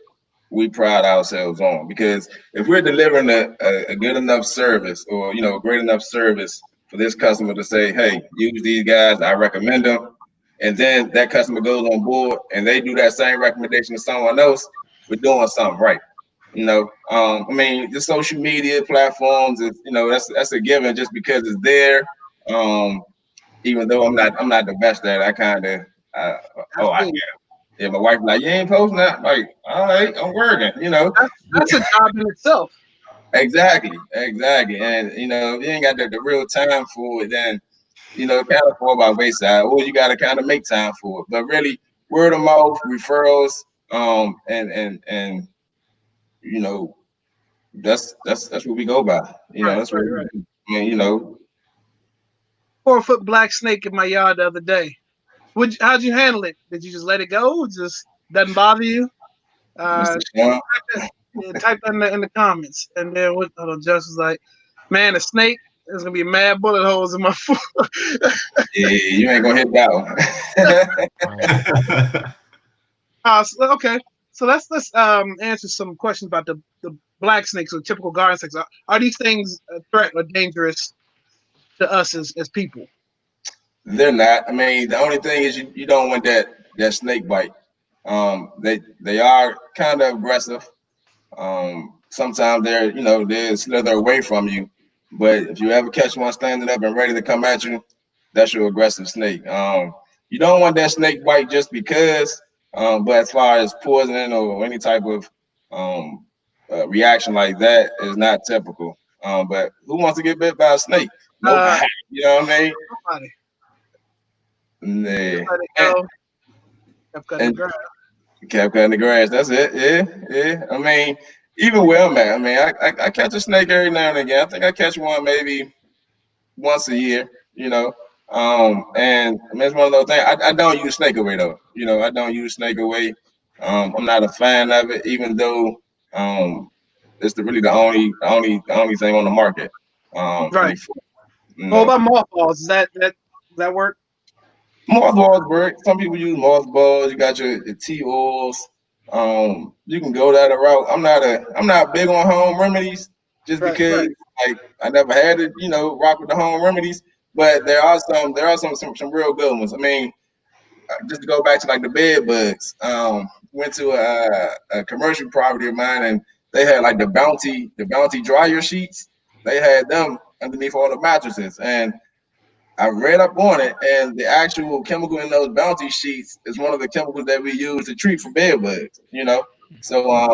we pride ourselves on. Because if we're delivering a good enough service, or a great enough service for this customer to say, hey, use these guys, I recommend them, and then that customer goes on board and they do that same recommendation to someone else, we're doing something right. I mean, the social media platforms is, that's a given just because it's there. Um, Even though I'm not the best at it, I kind of, I Absolutely. yeah, my wife like, you ain't posting that. Like, all right, I'm working. That's a job in itself. Exactly. And if you ain't got the real time for it, then kind of fall by wayside, or you got to kind of make time for it. But really, word of mouth, referrals, and you know, that's what we go by. Right, That's what right, we right. do. I mean. 4 foot black snake in my yard the other day. How'd you handle it? Did you just let it go? Just doesn't bother you? Mr. Uh, Sean, type that in the comments. And then Just was like, man, a snake. There's gonna be mad bullet holes in my foot. yeah, you ain't gonna hit that one. Okay. So let's answer some questions about the black snakes or typical garden snakes. Are these things a threat or dangerous to us as people? They're not. I mean, the only thing is you don't want that snake bite. They are kind of aggressive. Sometimes they slither away from you. But if you ever catch one standing up and ready to come at you, that's your aggressive snake. You don't want that snake bite just because. But as far as poisoning or any type of reaction like that is not typical. But who wants to get bit by a snake? Uh, Nobody. You know what I mean? Nobody. Nah. Just let it And, go. I've got the and ground. Kept cutting the grass. That's it. Yeah. I mean, even where I'm at, I mean, I catch a snake every now and again. I think I catch one maybe once a year, and I mean, it's one of those things. I don't use snake away though. I don't use snake away. I'm not a fan of it, even though it's really the only thing on the market. Right. Before, What about mothballs? Does that work? mothballs work. Some people use mothballs. You got your tea oils. You can go that route. I'm not big on home remedies just because like I never had to, rock with the home remedies. But there are some real good ones. I mean, just to go back to like the bed bugs. Went to a commercial property of mine and they had like the bounty dryer sheets. They had them underneath all the mattresses and I read up on it, and the actual chemical in those bounty sheets is one of the chemicals that we use to treat for bed bugs. So I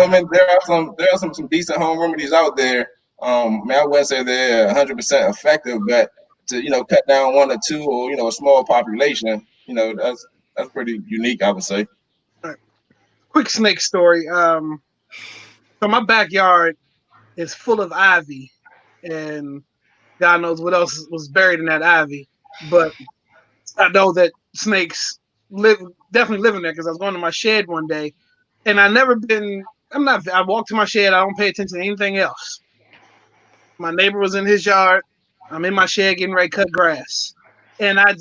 mean, there are some decent home remedies out there. I mean, I wouldn't say they're 100% effective, but to cut down one or two, or a small population, that's pretty unique, I would say. Right. Quick snake story. So my backyard is full of ivy, and God knows what else was buried in that ivy. But I know that snakes definitely live in there because I was going to my shed one day, and I walked to my shed. I don't pay attention to anything else. My neighbor was in his yard. I'm in my shed getting ready to cut grass, and I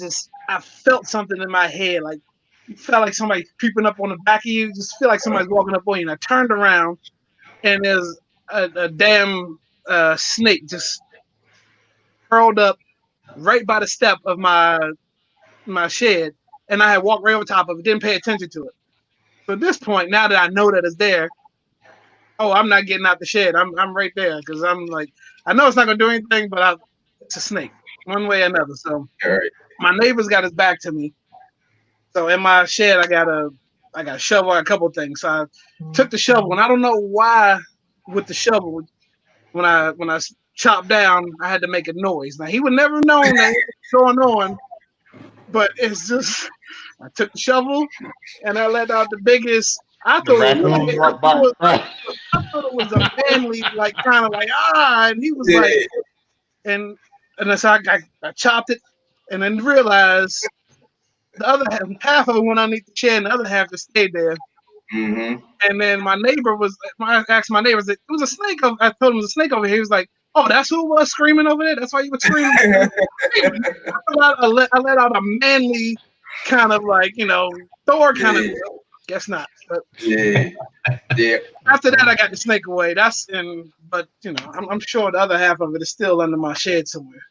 felt something in my head, like you felt like somebody creeping up on the back of you. Just feel like somebody's walking up on you. And I turned around, and there's a damn snake just curled up right by the step of my shed, and I had walked right over top of it, didn't pay attention to it. So at this point, now that I know that it's there, oh, I'm not getting out the shed. I'm right there because I'm like, I know it's not gonna do anything, but it's a snake, one way or another. So my neighbor's got his back to me. So in my shed, I got a shovel, a couple things. So I took the shovel, and I don't know why with the shovel when I chopped down, I had to make a noise. Now he would never known that was going on, but it's just I took the shovel and I let out the biggest. I The thought it raccoons walk by. was, Right. I thought it was a manly, like kind of like and he was like, and so I chopped it, and then realized the other half of it went underneath the chair, and the other half just stayed there. Mm-hmm. And then my neighbor I asked my neighbor, it was a snake. I told him it was a snake over here. He was like, "Oh, that's who was screaming over there. That's why you were screaming." I let out a manly kind of like Thor kind of. Guess not. But yeah. after that, I got the snake away. But I'm sure the other half of it is still under my shed somewhere.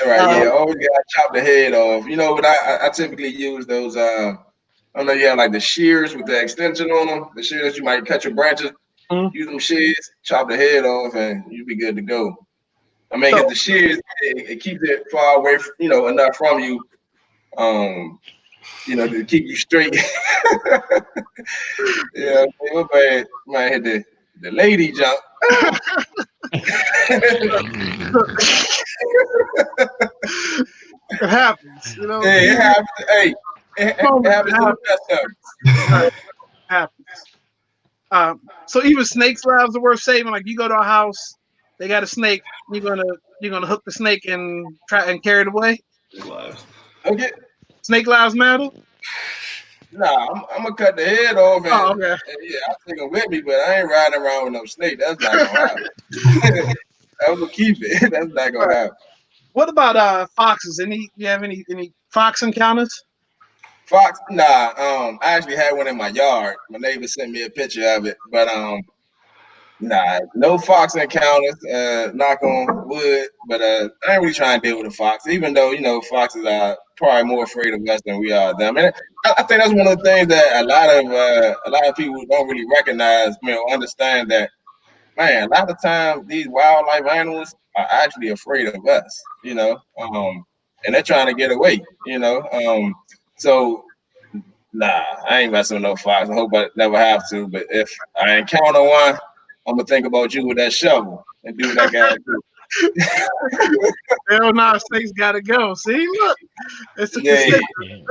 All right, yeah, always gotta chop the head off. But I typically use those. I don't know, you have like the shears with the extension on them. The shears you might cut your branches. Mm-hmm. Use them shears, chop the head off, and you'll be good to go. I mean, because the shears it keeps it far away, enough from you, to keep you straight. Yeah, my man hit the lady jump. It happens, Hey, it happens. Hey, it happens to the best of us. It happens. So even snakes' lives are worth saving. Like you go to a house, they got a snake. You're gonna hook the snake and try and carry it away. Okay. Snake lives matter. Nah, I'm gonna cut the head off and, okay. and yeah, I'll take them with me, but I ain't riding around with no snake. That's not gonna happen. I'm gonna keep it. That's not gonna happen. What about foxes? You have any fox encounters? Fox? Nah. I actually had one in my yard. My neighbor sent me a picture of it, but nah, no fox encounters. Knock on wood, but I ain't really trying to deal with a fox, even though foxes are probably more afraid of us than we are them. And I think that's one of the things that a lot of people don't really recognize, understand that. Man, a lot of times these wildlife animals are actually afraid of us, and they're trying to get away, So, nah, I ain't messing with no fox. I hope I never have to. But if I encounter one, I'm gonna think about you with that shovel and do what I gotta do. Hell no, snakes gotta go. See, look, it's Yeah.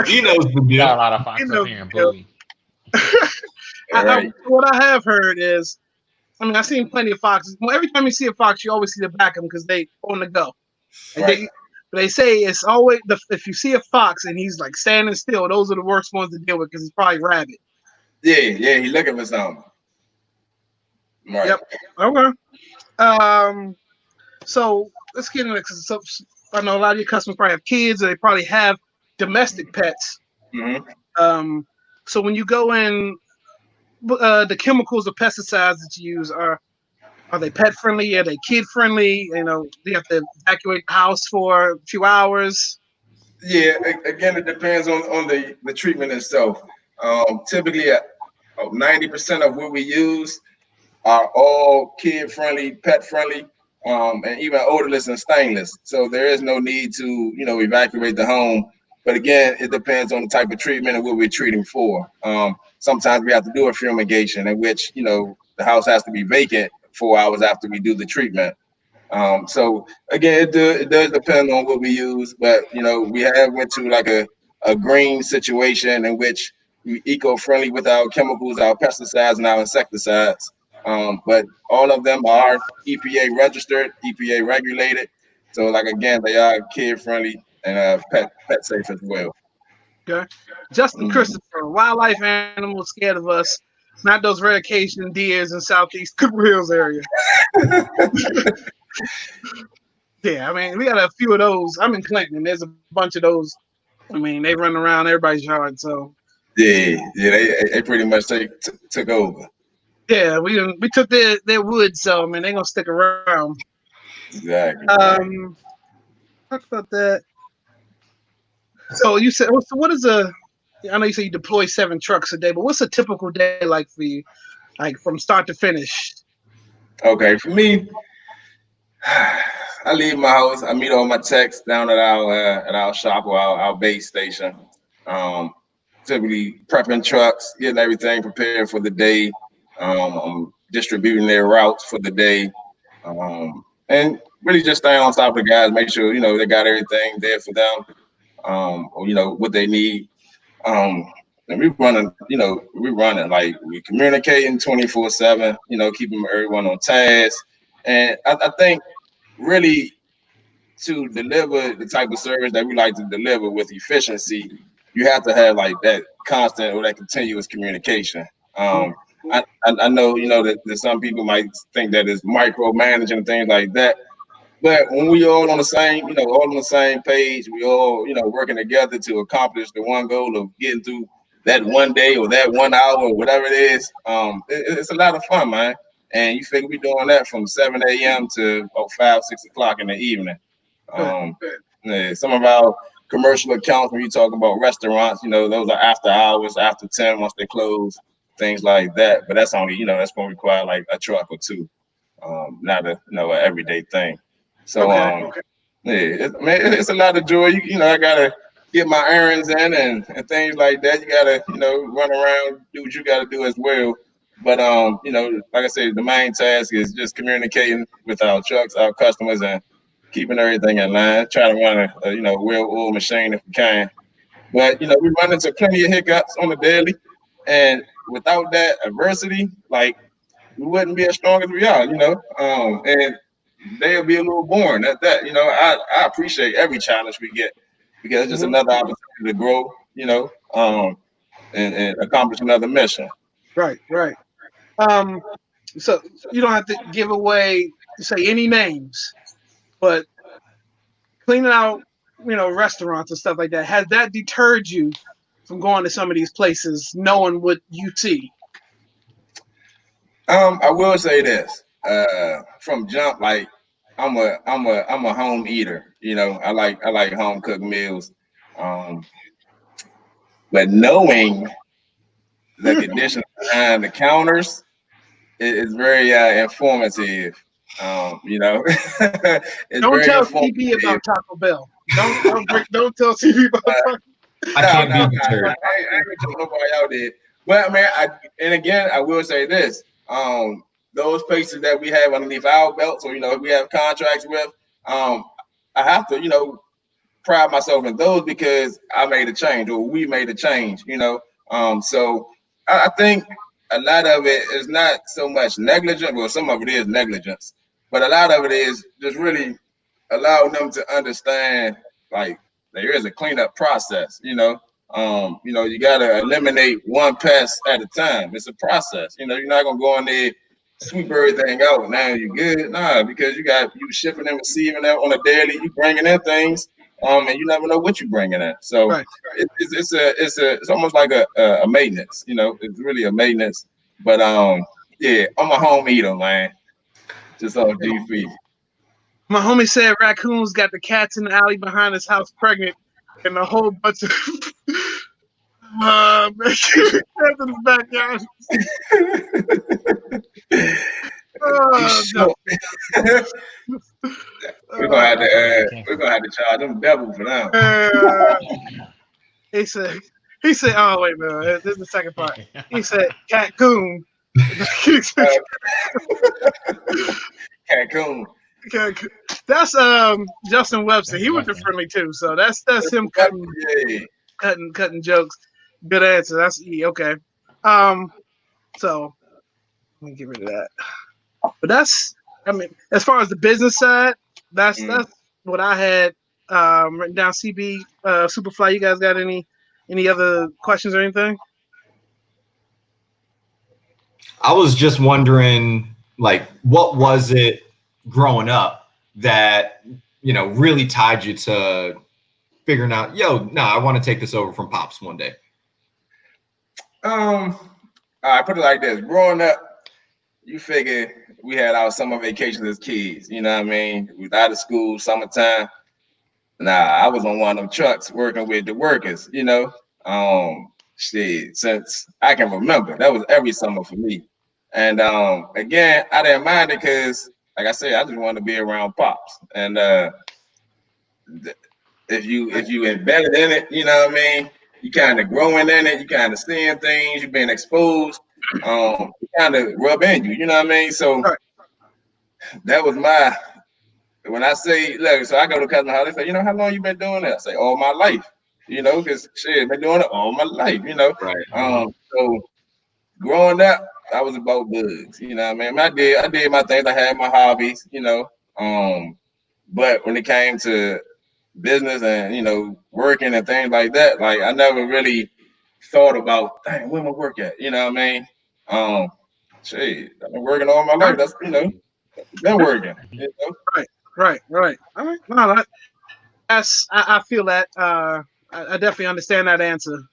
He knows the Got a deal. lot of fox up here in Bowie. Right. What I have heard is, I mean, I've seen plenty of foxes. Well, every time you see a fox, you always see the back of them because they on the go. Like Right. they say it's always if you see a fox and he's like standing still, those are the worst ones to deal with because he's probably rabid. Yeah, he looking for something. Right. Yep. Okay. Um. So let's get into this. So, I know a lot of your customers probably have kids, or they probably have domestic pets. Mm-hmm. So when you go in, the chemicals or pesticides that you use are they pet friendly? Are they kid friendly? You know, do you have to evacuate the house for a few hours? Yeah, again, it depends on the treatment itself. Typically, 90% of what we use are all kid friendly, pet friendly, and even odorless and stainless. So there is no need to, evacuate the home. But again, it depends on the type of treatment and what we're treating for. Sometimes we have to do a fumigation in which, the house has to be vacant 4 hours after we do the treatment. So again, it does depend on what we use, but we have went to like a green situation in which we eco-friendly with our chemicals, our pesticides, and our insecticides. But all of them are EPA registered, EPA regulated. So like again, they are kid friendly and pet safe as well. Okay. Justin Mhm. Christopher, wildlife animals scared of us, not those rare Cajun deers in southeast Cooper Hills area. Yeah, I mean, we got a few of those. I'm in Clinton, and there's a bunch of those. I mean, they run around everybody's yard. So Yeah, they pretty much took over. yeah, we took their wood. So I mean, they're gonna stick around. Exactly. Um, talk about that. So you said, so what is a? I know you say you deploy 7 trucks a day, but what's a typical day like for you, like from start to finish? Okay, for me, I leave my house. I meet all my techs down at our shop or our base station. Um, Typically prepping trucks, getting everything prepared for the day. I'm distributing their routes for the day, and really just staying on top of the guys, make sure they got everything there for them, or what they need. And we running like we communicating 24/7. Keeping everyone on task, and I think really to deliver the type of service that we like to deliver with efficiency, you have to have like that constant or that continuous communication. I know that some people might think that it's micromanaging and things like that, but when we all on the same, all on the same page, we all, working together to accomplish the one goal of getting through that one day or that 1 hour or whatever it is. It's a lot of fun, man. And you figure we doing that from 7 a.m. to about 5, 6 o'clock in the evening. Good. Um, yeah, some of our commercial accounts, when you talk about restaurants, those are after hours, after 10, once they close, things like that. But that's only, that's going to require like a truck or two, not a, an everyday thing. So, Okay. yeah, it's a lot of joy. I gotta get my errands in and things like that. You gotta, run around, do what you gotta do as well. But like I said, the main task is just communicating with our trucks, our customers, and keeping everything in line. Try to run a well-oiled machine if we can. But we run into plenty of hiccups on the daily, and without that adversity, like we wouldn't be as strong as we are. And they'll be a little boring at that. I appreciate every challenge we get because it's just Mhm. another opportunity to grow, and accomplish another mission. Right. Right. Um, so you don't have to give away say any names, but cleaning out, restaurants and stuff like that, has that deterred you from going to some of these places, knowing what you see? I will say this. From jump, like I'm a home eater. I like home cooked meals. Um, but knowing the conditions behind the counters is very informative. It's Don't very tell CB informative. about Taco Bell. Don't tell CB about Taco. I No, can't no, no. be I deterred. ain't gonna tell nobody out there. But man, and again, I will say this: those places that we have underneath our belts, or we have contracts with, um, I have to, pride myself in those because I made a change, or we made a change. So I think a lot of it is not so much negligence, well, some of it is negligence, but a lot of it is just really allowing them to understand, like, there is a cleanup process. You gotta eliminate one pest at a time. It's a process. You're not gonna go in there, sweep everything out. Now you're good. Nah, because you shipping and receiving them on a daily. You bringing in things, and you never know what you're bringing in. So Right. it's almost like a maintenance. It's really a maintenance. But yeah, I'm a home eater, man. Just on DP. My homie said raccoons got the cats in the alley behind his house pregnant, and a whole bunch of cats in his backyard. You sure? We're gonna have to charge them double for that. He said, oh wait, man, this is the second part. He said, cat coon. Cancun. That's Justin Webster. He was friendly too, so that's him cutting jokes. Good answer. That's E. Okay. So let me get rid of that. But as far as the business side, that's what I had written down. CB Superfly. You guys got any other questions or anything? I was just wondering, like, what was it growing up that really tied you to figuring out, I want to take this over from Pops one day? I put it like this: growing up, you figure we had our summer vacations as kids. You know what I mean? We was out of school, summertime. I was on one of them trucks working with the workers. Since I can remember, that was every summer for me. And again, I didn't mind it because, like I said, I just wanted to be around Pops. And if you embedded in it, you know what I mean, you kind of growing in it, you kind of seeing things, you've been exposed, you kind of rub in you know what I mean? So that was when I say, look, so I go to cousin house, they say, how long you been doing that? I say, all my life, because shit, been doing it all my life, Right. So growing up, I was about bugs, what I mean? I did my things, I had my hobbies, but when it came to business and working and things like that, like I never really thought about, dang, where my work at? You know what I mean? Shit, I've been working all my life. That's been working. Right. All right. No, I feel that. I definitely understand that answer.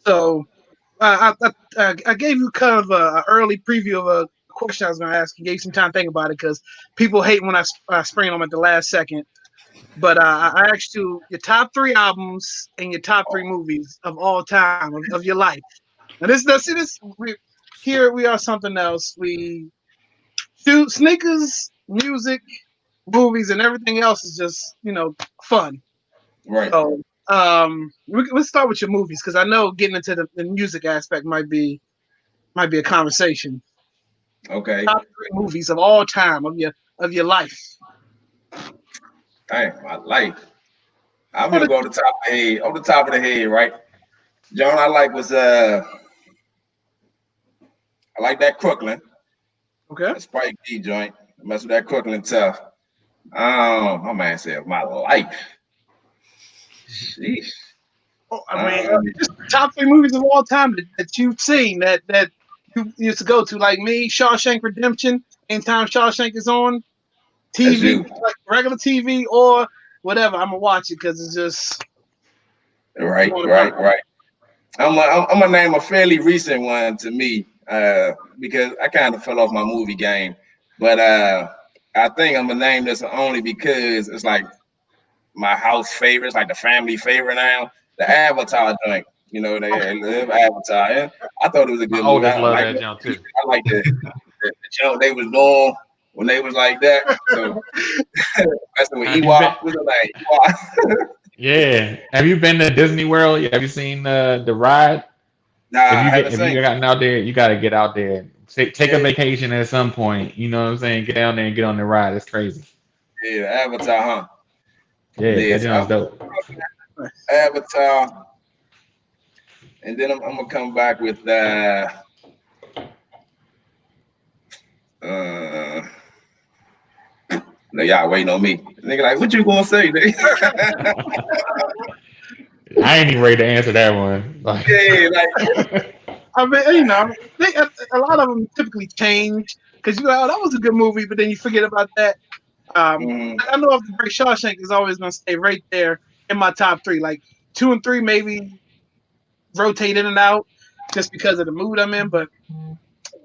So I gave you kind of an early preview of a question I was going to ask. You gave some time to think about it because people hate when I spring them at the last second. But I asked you your top 3 albums and your top 3 movies of all time of your life. Now here we are something else. We shoot sneakers, music, movies, and everything else is just fun. Right. So let's start with your movies because I know getting into the music aspect might be a conversation. Okay. Top 3 movies of all time of your life. Dang, my life. I'm gonna go on the top of the head. On the top of the head, right? John, I like that Crooklyn. Okay. That Spike D joint. Mess with that Crooklyn tough. My man said my life. Sheesh. Oh, I mean, just top 3 movies of all time that you've seen that you used to go to, like me, Shawshank Redemption. Anytime Shawshank is on TV, like regular TV or whatever, I'm gonna watch it because it's just right. I'm gonna name a fairly recent one to me because I kind of fell off my movie game, but I think I'm gonna name this only because it's like my house favorite, it's like the family favorite now. The Avatar joint, they live Avatar. And I thought it was a good movie. I love that jump too. I like the jump they was doing when they was like that. So that's what Ewok was like. Yeah. Have you been to Disney World? Have you seen the ride? Nah, if you gotten out there, you got to get out there. Take a vacation at some point. You know what I'm saying? Get down there and get on the ride. It's crazy. Yeah, Avatar, huh? Yeah, that sounds dope. Avatar. And then I'm gonna come back with no, y'all waiting on me. Nigga, like, what you gonna say, nigga? I ain't even ready to answer that one. Like, Yeah, like, I mean, you know, a lot of them typically change because you go, oh, that was a good movie, but then you forget about that. I know if the Great Shawshank is always going to stay right there in my top three. Like 2 and 3 maybe rotate in and out just because of the mood I'm in, but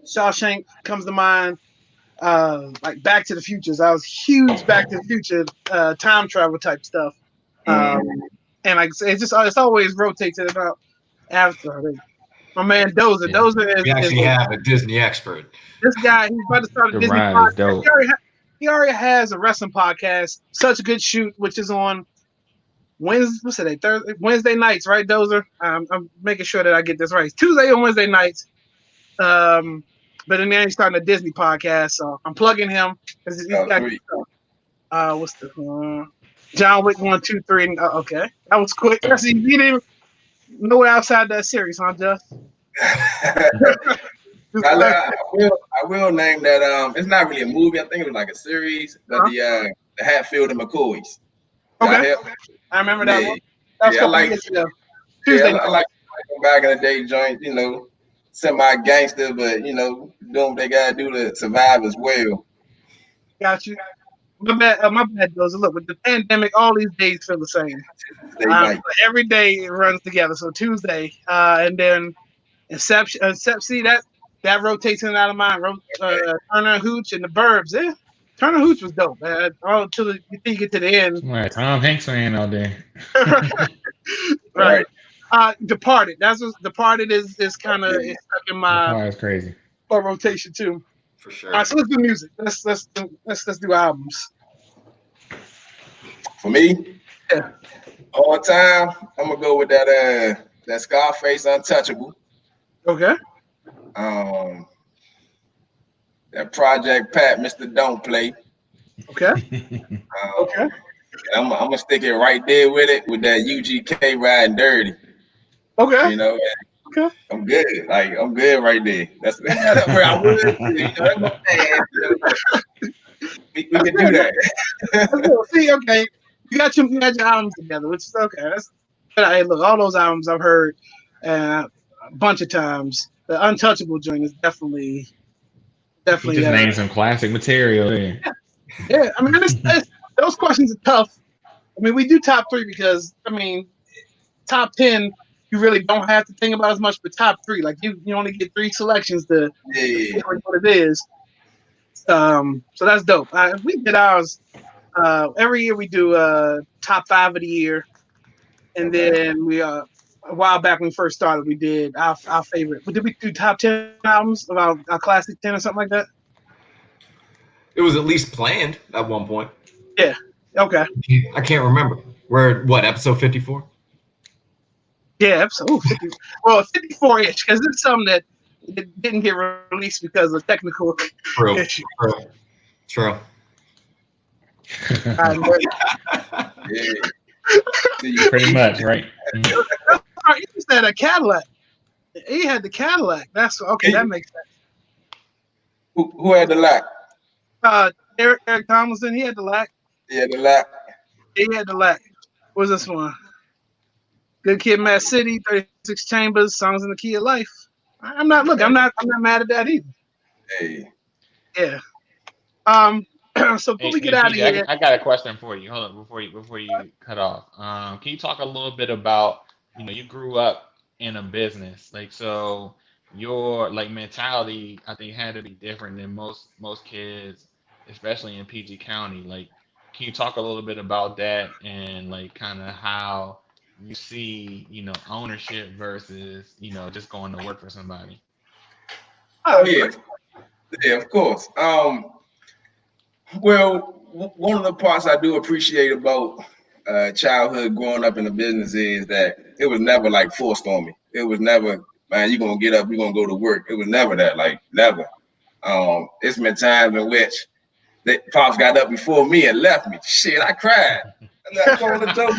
Shawshank comes to mind. Like Back to the Futures, I was huge Back to the Future time travel type stuff, and like it's always rotates in and out after. My man Dozer. Yeah. Dozer We is actually have a Disney expert. this guy. He's about to start a the Disney ride is podcast. dope. He already has a wrestling podcast, Such a Good Shoot, which is on Wednesday. What's today? Thursday, Wednesday nights, right, Dozer? I'm making sure that I get this right. It's Tuesday and Wednesday nights. But then he's starting a Disney podcast, so I'm plugging him because he's got what's the John Wick 1, 2, 3. Okay, that was quick. See, you didn't even know outside that series, huh, Just? I will name that. It's not really a movie. I think it was like a series, but the Hatfield and McCoys. Okay, I remember that one. That was I like. Tuesday. I like back in the day joint. You know, semi gangster, but you know, doing what they gotta do to survive as well. Got you. My bad, Dozer. Look, with the pandemic, all these days feel the same. Every day it runs together. So Tuesday, and then Inception. See that rotates in and out of mine. Turner and Hooch and the Burbs. Yeah, Turner and Hooch was dope, man. Until you think you get to the end. Right, Tom Hanks fan all day. Right. Departed. Departed is kind of stuck in my. That's crazy. Rotation too. For sure. All right, so let's do music. Let's do albums. For me, all time, I'm gonna go with that Scarface Untouchable. Okay. That Project Pat, Mr. Don't Play. Okay. Okay. I'm gonna stick it right there with that UGK Riding Dirty. Okay. You know. Okay. I'm good. Like I'm good right there. That's where I would. That's my man. We can do that. See, okay, you got your albums together, which is okay. Hey, look, all those albums I've heard a bunch of times. The Untouchable joint is definitely. He just named some classic material. Yeah. I mean, those questions are tough. I mean, we do top 3 because top 10. You really don't have to think about as much, but top 3, like you only get 3 selections to what it is. So that's dope. We did ours every year. We do top 5 of the year, and then we a while back when we first started, we did our favorite. Did we do top 10 albums of our classic 10 or something like that? It was at least planned at one point. Yeah. Okay. I can't remember. We're episode 54? Yeah, episode 50. Well, 54-ish, because it's something that it didn't get released because of technical issues. True. Pretty much, right? He just had a Cadillac. He had the Cadillac. That's okay. That makes sense. Who had the lack? Eric Tomlinson. He had the lack. Yeah, the lack. He had the lack. What's this one? Good Kid, Mad City, 36 Chambers, Songs in the Key of Life. I'm not mad at that either. Hey. Yeah. So before we get out of here, I got a question for you. Hold on, before you cut off. Can you talk a little bit about, you grew up in a business, like, so your mentality, I think, had to be different than most kids, especially in PG County. Like, can you talk a little bit about that and kind of how you see, ownership versus, just going to work for somebody? Oh yeah, of course. Well, one of the parts I do appreciate about childhood growing up in the business is that it was never forced on me. It was never, man, you're gonna get up, you're gonna go to work. It was never that, never. It's been times in which pops got up before me and left me. Shit, I cried. I'm not calling a joke.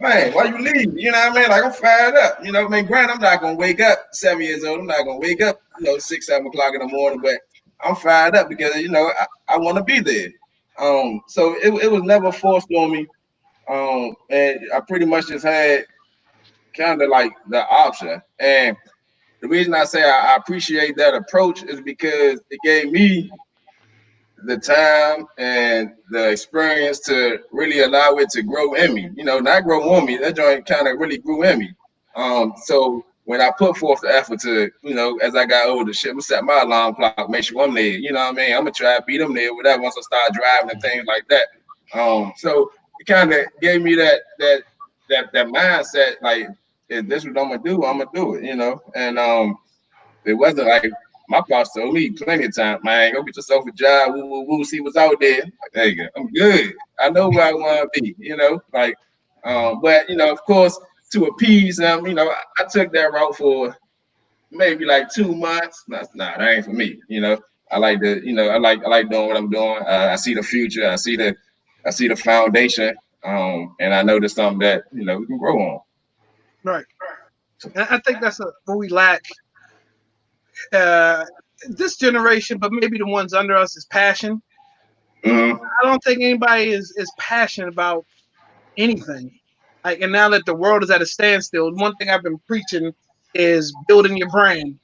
man, why you leave? You know what I mean? Like I'm fired up. You know, I mean, granted, I'm not gonna wake up 7 years old. I'm not gonna wake up, 6, 7 o'clock in the morning, but I'm fired up because I want to be there. So it was never forced on me. And I pretty much just had kind of like the option. And the reason I say I appreciate that approach is because it gave me the time and the experience to really allow it to grow in me. Not grow on me. That joint kind of really grew in me. So when I put forth the effort to, as I got older, shit, I'm gonna set my alarm clock, make sure I'm there. You know what I mean? I'm gonna try to beat them there, whatever. Once I start driving and things like that. So it kind of gave me that mindset. Like, if this is what I'm gonna do, I'm gonna do it. And it wasn't like my boss told me plenty of times, man, go get yourself a job, woo, see what's out there. Like, there you go. I'm good. I know where I want to be, but of course, to appease them, I took that route for maybe like 2 months. Nah, that ain't for me. I like I like doing what I'm doing. I see the future. I see the foundation. And I know there's something that, we can grow on. Right. And I think that's what we lack. This generation, but maybe the ones under us, is passion. Mm-hmm. I don't think anybody is passionate about anything. Like, and now that the world is at a standstill, one thing I've been preaching is building your brand.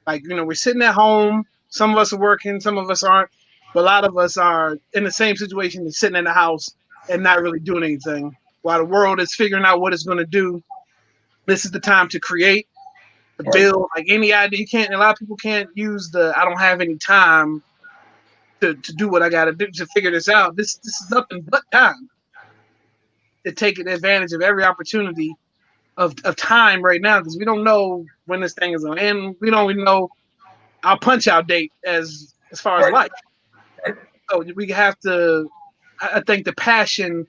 Like, we're sitting at home. Some of us are working, some of us aren't, but a lot of us are in the same situation as sitting in the house and not really doing anything. While the world is figuring out what it's going to do, this is the time to create, to build. Like any idea, a lot of people can't use I don't have any time to do what I got to do to figure this out. This is nothing but time to take advantage of every opportunity of time right now, because we don't know when this thing is going to end. We don't even know our punch out date as far as life. So we have to. I think the passion,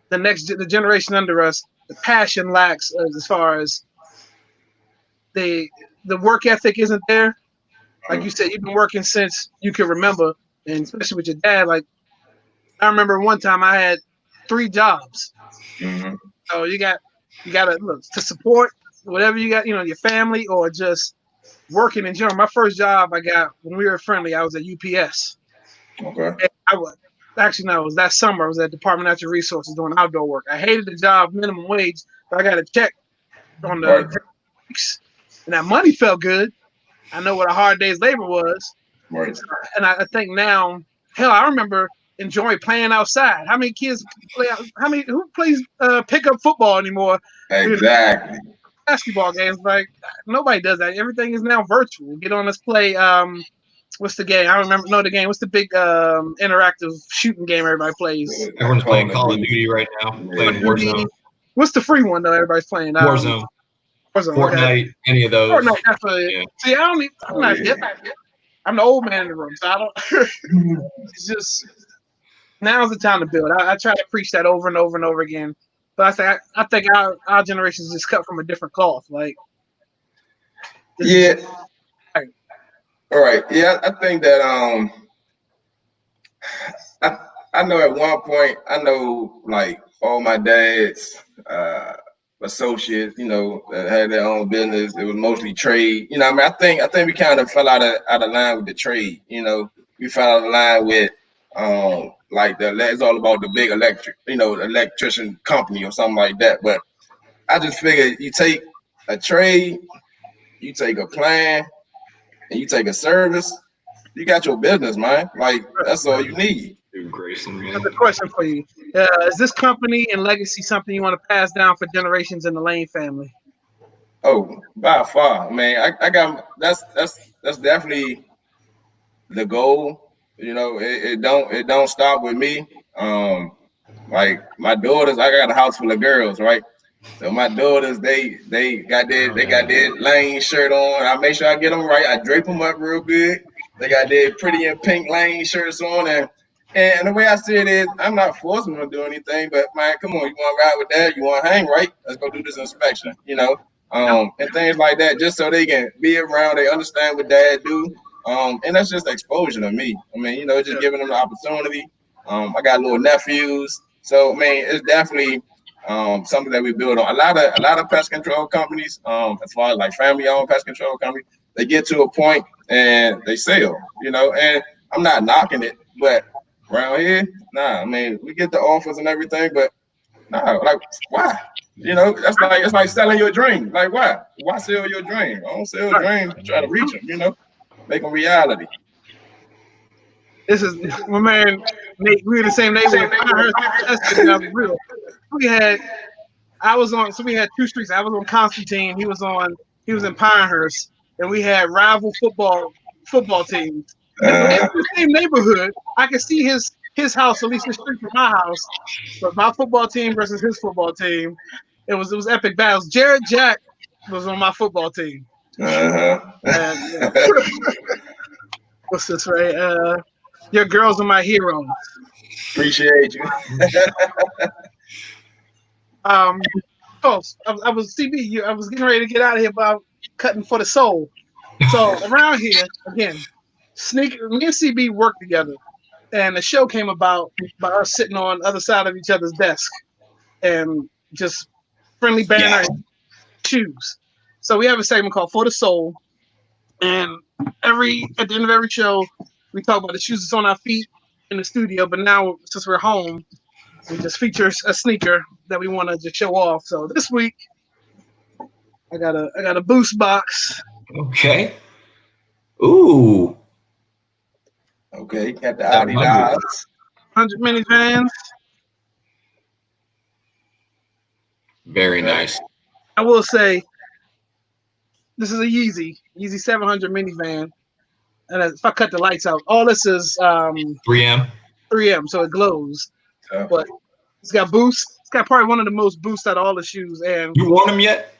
the generation under us, the passion lacks as far as the work ethic isn't there. Like you said, you've been working since you can remember, and especially with your dad. Like, I remember one time I had 3 jobs. Mm-hmm. So you got to look to support whatever you got, your family, or just working in general. My first job I got when we were friendly, I was at UPS. Okay. And it was that summer. I was at Department of Natural Resources doing outdoor work. I hated the job, minimum wage, but I got a check on the weeks, and that money felt good. I know what a hard day's labor was. Right. And I think now, hell, I remember enjoying playing outside. How many kids play out? Who plays pickup football anymore? Exactly. Basketball games, like nobody does that. Everything is now virtual. Get on, let's play. What's the game? I don't remember. The game. What's the big interactive shooting game everybody plays? Everyone's playing Call of Duty right now. Playing Warzone. What's the free one though? Everybody's playing Warzone. Fortnite. Okay. Any of those? Fortnite. That's yeah. See, I'm not hip. I'm the old man in the room, so I don't. It's just now's the time to build. I try to preach that over and over and over again, but I think our generation is just cut from a different cloth. Like, yeah. All right. Yeah, I think that I know at one point like all my dad's associates, that had their own business. It was mostly trade. I think we kind of fell out of line with the trade. We fell out of line with like it's all about the big electrician company or something like that. But I just figured you take a trade, you take a plan, and you take a service, you got your business, man. Like, that's all you need. Another question for you. Is this company and legacy something you want to pass down for generations in the Lane family? Oh, by far, man. I got that's definitely the goal. It don't stop with me. Like my daughters, I got a house full of girls, right? So my daughters, they got their Lane shirt on. I make sure I get them right. I drape them up real good. They got their pretty and pink Lane shirts on, and the way I see it is, I'm not forcing them to do anything. But man, come on, you want to ride with Dad? You want to hang, right? Let's go do this inspection, and things like that, just so they can be around. They understand what Dad do, and that's just exposure to me. I mean, just giving them the opportunity. I got little nephews, so I mean, it's definitely something that we build on. A lot of pest control companies, as far as like family-owned pest control companies, they get to a point and they sell, and I'm not knocking it, but around here, nah, I mean, we get the offers and everything, but nah, like, why? It's like selling your dream. Like, why? Why sell your dream? I don't sell dreams to try to reach them, make them reality. This is my man Nate. We were the same neighborhood. We had two streets. I was on Constantine. He was in Pinehurst, and we had rival football teams. And in the same neighborhood, I could see his house, at least the street from my house, but my football team versus his football team. It was epic battles. Jared Jack was on my football team. And, what's this, right? Your girls are my heroes. Appreciate you. Folks, I was CB. I was getting ready to get out of here about cutting for the soul. So around here, again, me and CB worked together, and the show came about by us sitting on the other side of each other's desk and just friendly banner and shoes. So we have a segment called For the Soul, and at the end of every show, we talk about the shoes that's on our feet in the studio. But now, since we're home, we just feature a sneaker that we want to just show off. So this week, I got a Boost box. Okay. Ooh. Okay, got the Adidas. 100 minivans. Very nice. I will say, this is a Yeezy 700 minivan. And if I cut the lights out, all this is 3M. 3M, so it glows. But it's got boost. It's got probably one of the most boost out of all the shoes. And you worn them yet?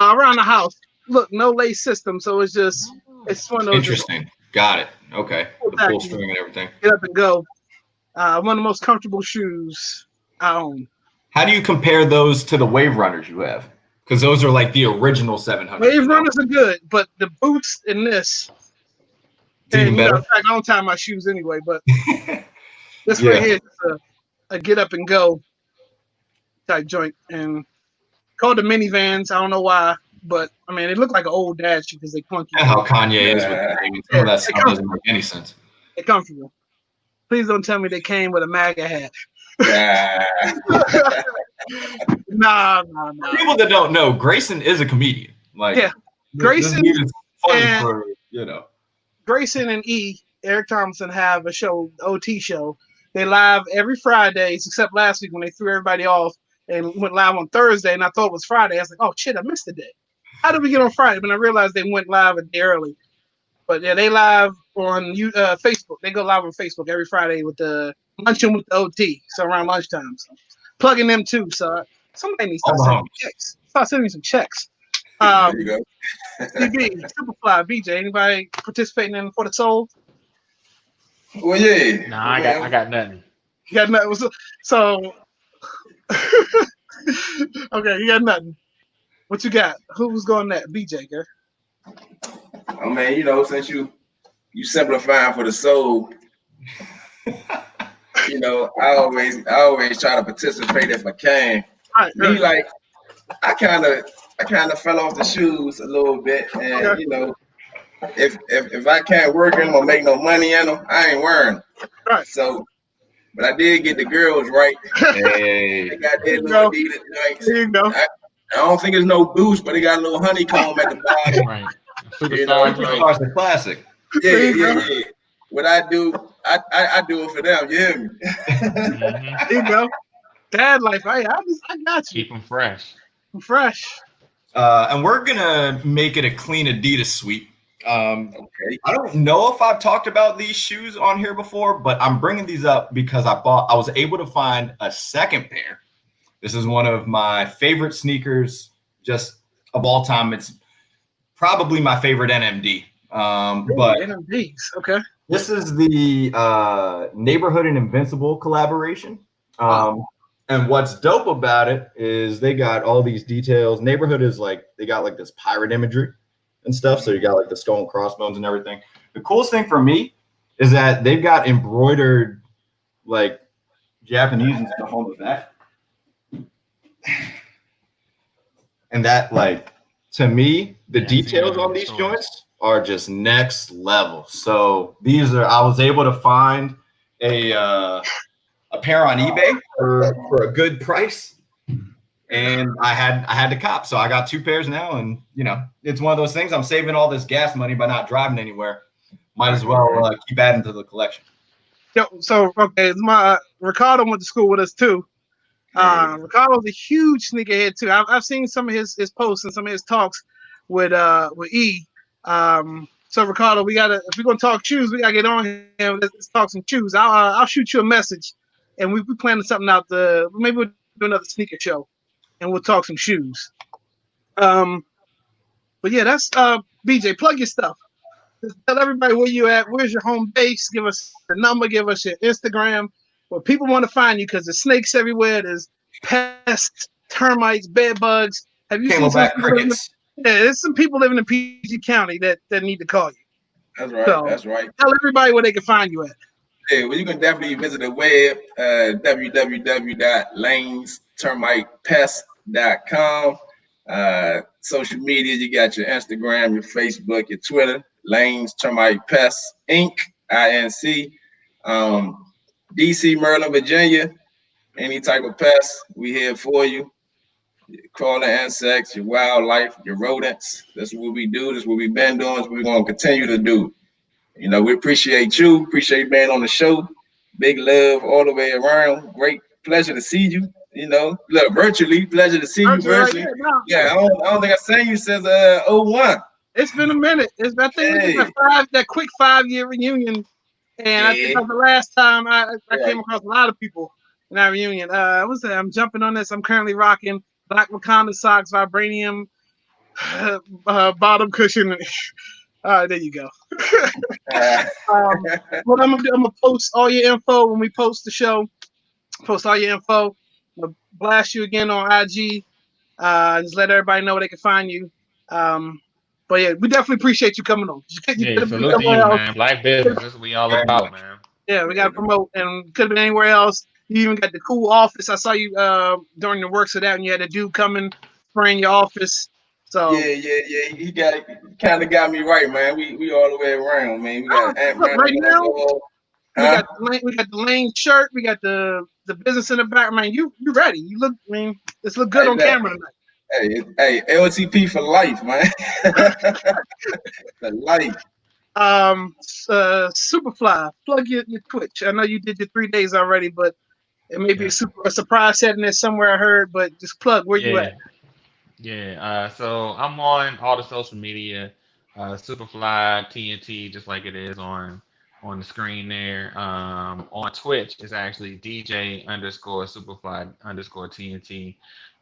Around the house. Look, no lace system, so it's one of those. Interesting. Got it. Okay. The full string and everything. Get up and go. One of the most comfortable shoes I own. How do you compare those to the Wave Runners you have? Because those are like the original 700. Wave Runners are good, but the boots in this. And in fact, I don't tie my shoes anyway, but this right here is a get up and go type joint. And called the minivans. I don't know why, but I mean, they look like an old dad shoe because they clunky. And how Kanye is with the name. Some of that stuff doesn't make any sense. They're comfortable. Please don't tell me they came with a MAGA hat. Nah. For people that don't know, Grayson is a comedian. Grayson is funny for Grayson and Eric Thompson have a show, OT show. They live every Fridays, except last week when they threw everybody off and went live on Thursday. And I thought it was Friday. I was like, oh shit, I missed the day. How did we get on Friday? But I realized they went live a day early. But yeah, they live on Facebook. They go live on Facebook every Friday with the luncheon with the OT. So around lunchtime. So plugging them too. So somebody needs to start sending me checks. Start sending me some checks. There you go. CB, Superfly, BJ, anybody participating in For the Soul? Well, yeah. Nah, I got nothing. You got nothing. So okay, you got nothing. What you got? Who's going next? BJ, girl. I mean, since you simplifying For the Soul, I always try to participate if I can. Right, Me, like, I kind of fell off the shoes a little bit, and if I can't work in them or make no money in them, I ain't wearing them. Right. So, but I did get the girls right. Hey. They got their little Adidas joints. There you go. I don't think it's no boost, but they got a little honeycomb at the bottom. Right. Superstar's the classic. Yeah. What I do, I do it for them. You hear me? There you go. Dad life. I got you. Keep them fresh. I'm fresh. And we're gonna make it a clean Adidas sweep. Okay. I don't know if I've talked about these shoes on here before, but I'm bringing these up because I was able to find a second pair. This is one of my favorite sneakers, just of all time. It's probably my favorite NMD. But NMDs, okay. This is the Neighborhood and Invincible collaboration. And what's dope about it is they got all these details. Neighborhood is they got this pirate imagery and stuff. So you got the skull and crossbones and everything. The coolest thing for me is that they've got embroidered Japanese and stuff on the back. And that, like, to me, the Yeah, I seen details that in on the these stores. joints are just next level. So I was able to find a pair on eBay for a good price, and I had to cop. So I got 2 pairs now, and it's one of those things. I'm saving all this gas money by not driving anywhere. Might as well keep adding to the collection. Yo, so okay, my Ricardo went to school with us too. Ricardo's a huge sneakerhead too. I've seen some of his posts and some of his talks with E. So Ricardo, if we're gonna talk shoes, we gotta get on here. Let's talk some shoes. I'll shoot you a message, and we planning something out. Maybe we'll do another sneaker show, and we'll talk some shoes. But yeah, that's BJ. Plug your stuff. Just tell everybody where you at. Where's your home base? Give us your number. Give us your Instagram. Where people want to find you, because there's snakes everywhere. There's pests, termites, bed bugs. Have you seen some Camelback people living? crickets. Yeah, there's some people living in PG County that need to call you. That's right. So That's right. tell everybody where they can find you at. Yeah, well, you can definitely visit the web, www.lanestermitepest.com. Social media, you got your Instagram, your Facebook, your Twitter, Lanes Termite Pest Inc. INC. DC, Maryland, Virginia. Any type of pest, we here for you. Crawling insects, your wildlife, your rodents. That's what we do. That's what we've been doing. That's what we're going to continue to do. We appreciate you. Appreciate being on the show. Big love all the way around. Great pleasure to see you. Look, virtually. Pleasure to see you virtually. Right now. Yeah, I don't think I've seen you since 01. It's been a minute. I think we did that quick 5-year reunion, and I think that was the last time I came across a lot of people in our reunion. I'm jumping on this. I'm currently rocking Black Wakanda socks, vibranium bottom cushion. There you go. What I'm gonna post all your info when we post the show. Post all your info. I'm gonna blast you again on IG. Just let everybody know where they can find you. But yeah, we definitely appreciate you coming on. Yeah, salute to you, man. Black business. That's what we all about, man. Yeah, we got to promote, and could have been anywhere else. You even got the cool office. I saw you during the works of that, and you had a dude coming spraying your office. So yeah. He kind of got me right, man. We all the way around, man. We got right now. We got the Lane shirt. We got the business in the back. Man, you ready? You look. I mean, this look good on camera tonight. Hey, LTP for life, man. For life. Superfly, plug your Twitch. I know you did your 3 days already, but it may be a surprise setting there somewhere I heard. But just plug where you at. Yeah. So I'm on all the social media. Superfly TNT, just like it is on the screen there. On Twitch, it's actually DJ_Superfly_TNT.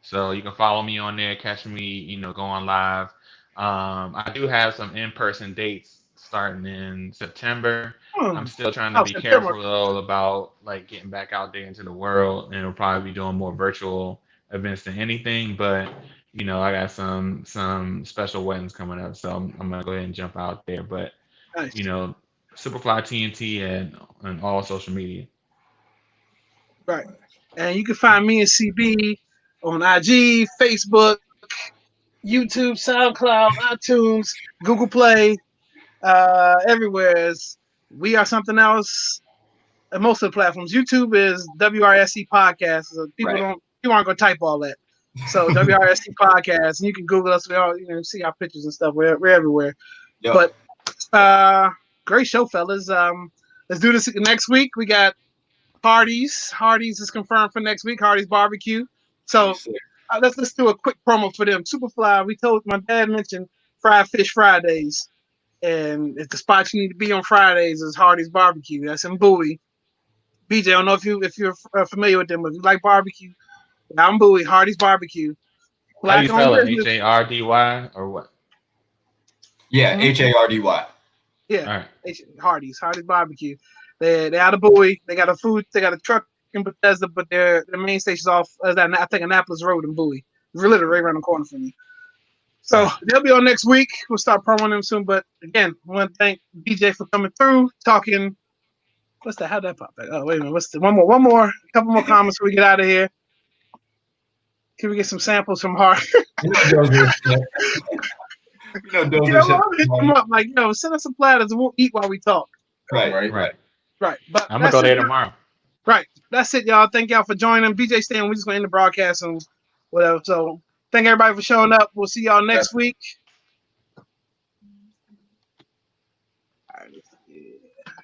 So you can follow me on there, catch me, going live. I do have some in-person dates starting in September. I'm still trying to be careful though about like getting back out there into the world, and we'll probably be doing more virtual events than anything. But I got some special weddings coming up, so I'm gonna go ahead and jump out there. But nice. Superfly TNT and all social media. Right, and you can find me and CB on IG, Facebook, YouTube, SoundCloud, iTunes, Google Play, everywhere. We Are Something Else. And most of the platforms. YouTube is WRSC Podcast. So people aren't gonna type all that. So WRSC Podcast, and you can Google us. We all see our pictures and stuff. We're everywhere. Yep. But great show, fellas. Let's do this next week. We got Hardee's. Hardee's is confirmed for next week. Hardee's barbecue. So let's do a quick promo for them. Superfly. My dad mentioned Fried Fish Fridays, and if the spot you need to be on Fridays is Hardee's barbecue. That's in Bowie. BJ, I don't know if you're familiar with them, but if you like barbecue, I'm Bowie, Hardee's Barbecue. How do you spell it? HARDY or what? Yeah, HARDY. Yeah, Hardee's Barbecue. They're out of Bowie. They got a truck in Bethesda, but their main station's off. I think Annapolis Road in Bowie. We're literally right around the corner from me. So they'll be on next week. We'll start promoting them soon. But again, I want to thank BJ for coming through, talking. What's that? How'd that pop back? Oh, wait a minute. What's the one more? A couple more comments before we get out of here. Can we get some samples from Hart? Those You know, I'm gonna hit them up like, send us some platters and we'll eat while we talk. Right. But I'm gonna go there it, tomorrow. Right. That's it, y'all. Thank y'all for joining. BJ staying. We're just gonna end the broadcast and whatever. So thank everybody for showing up. We'll see y'all next week.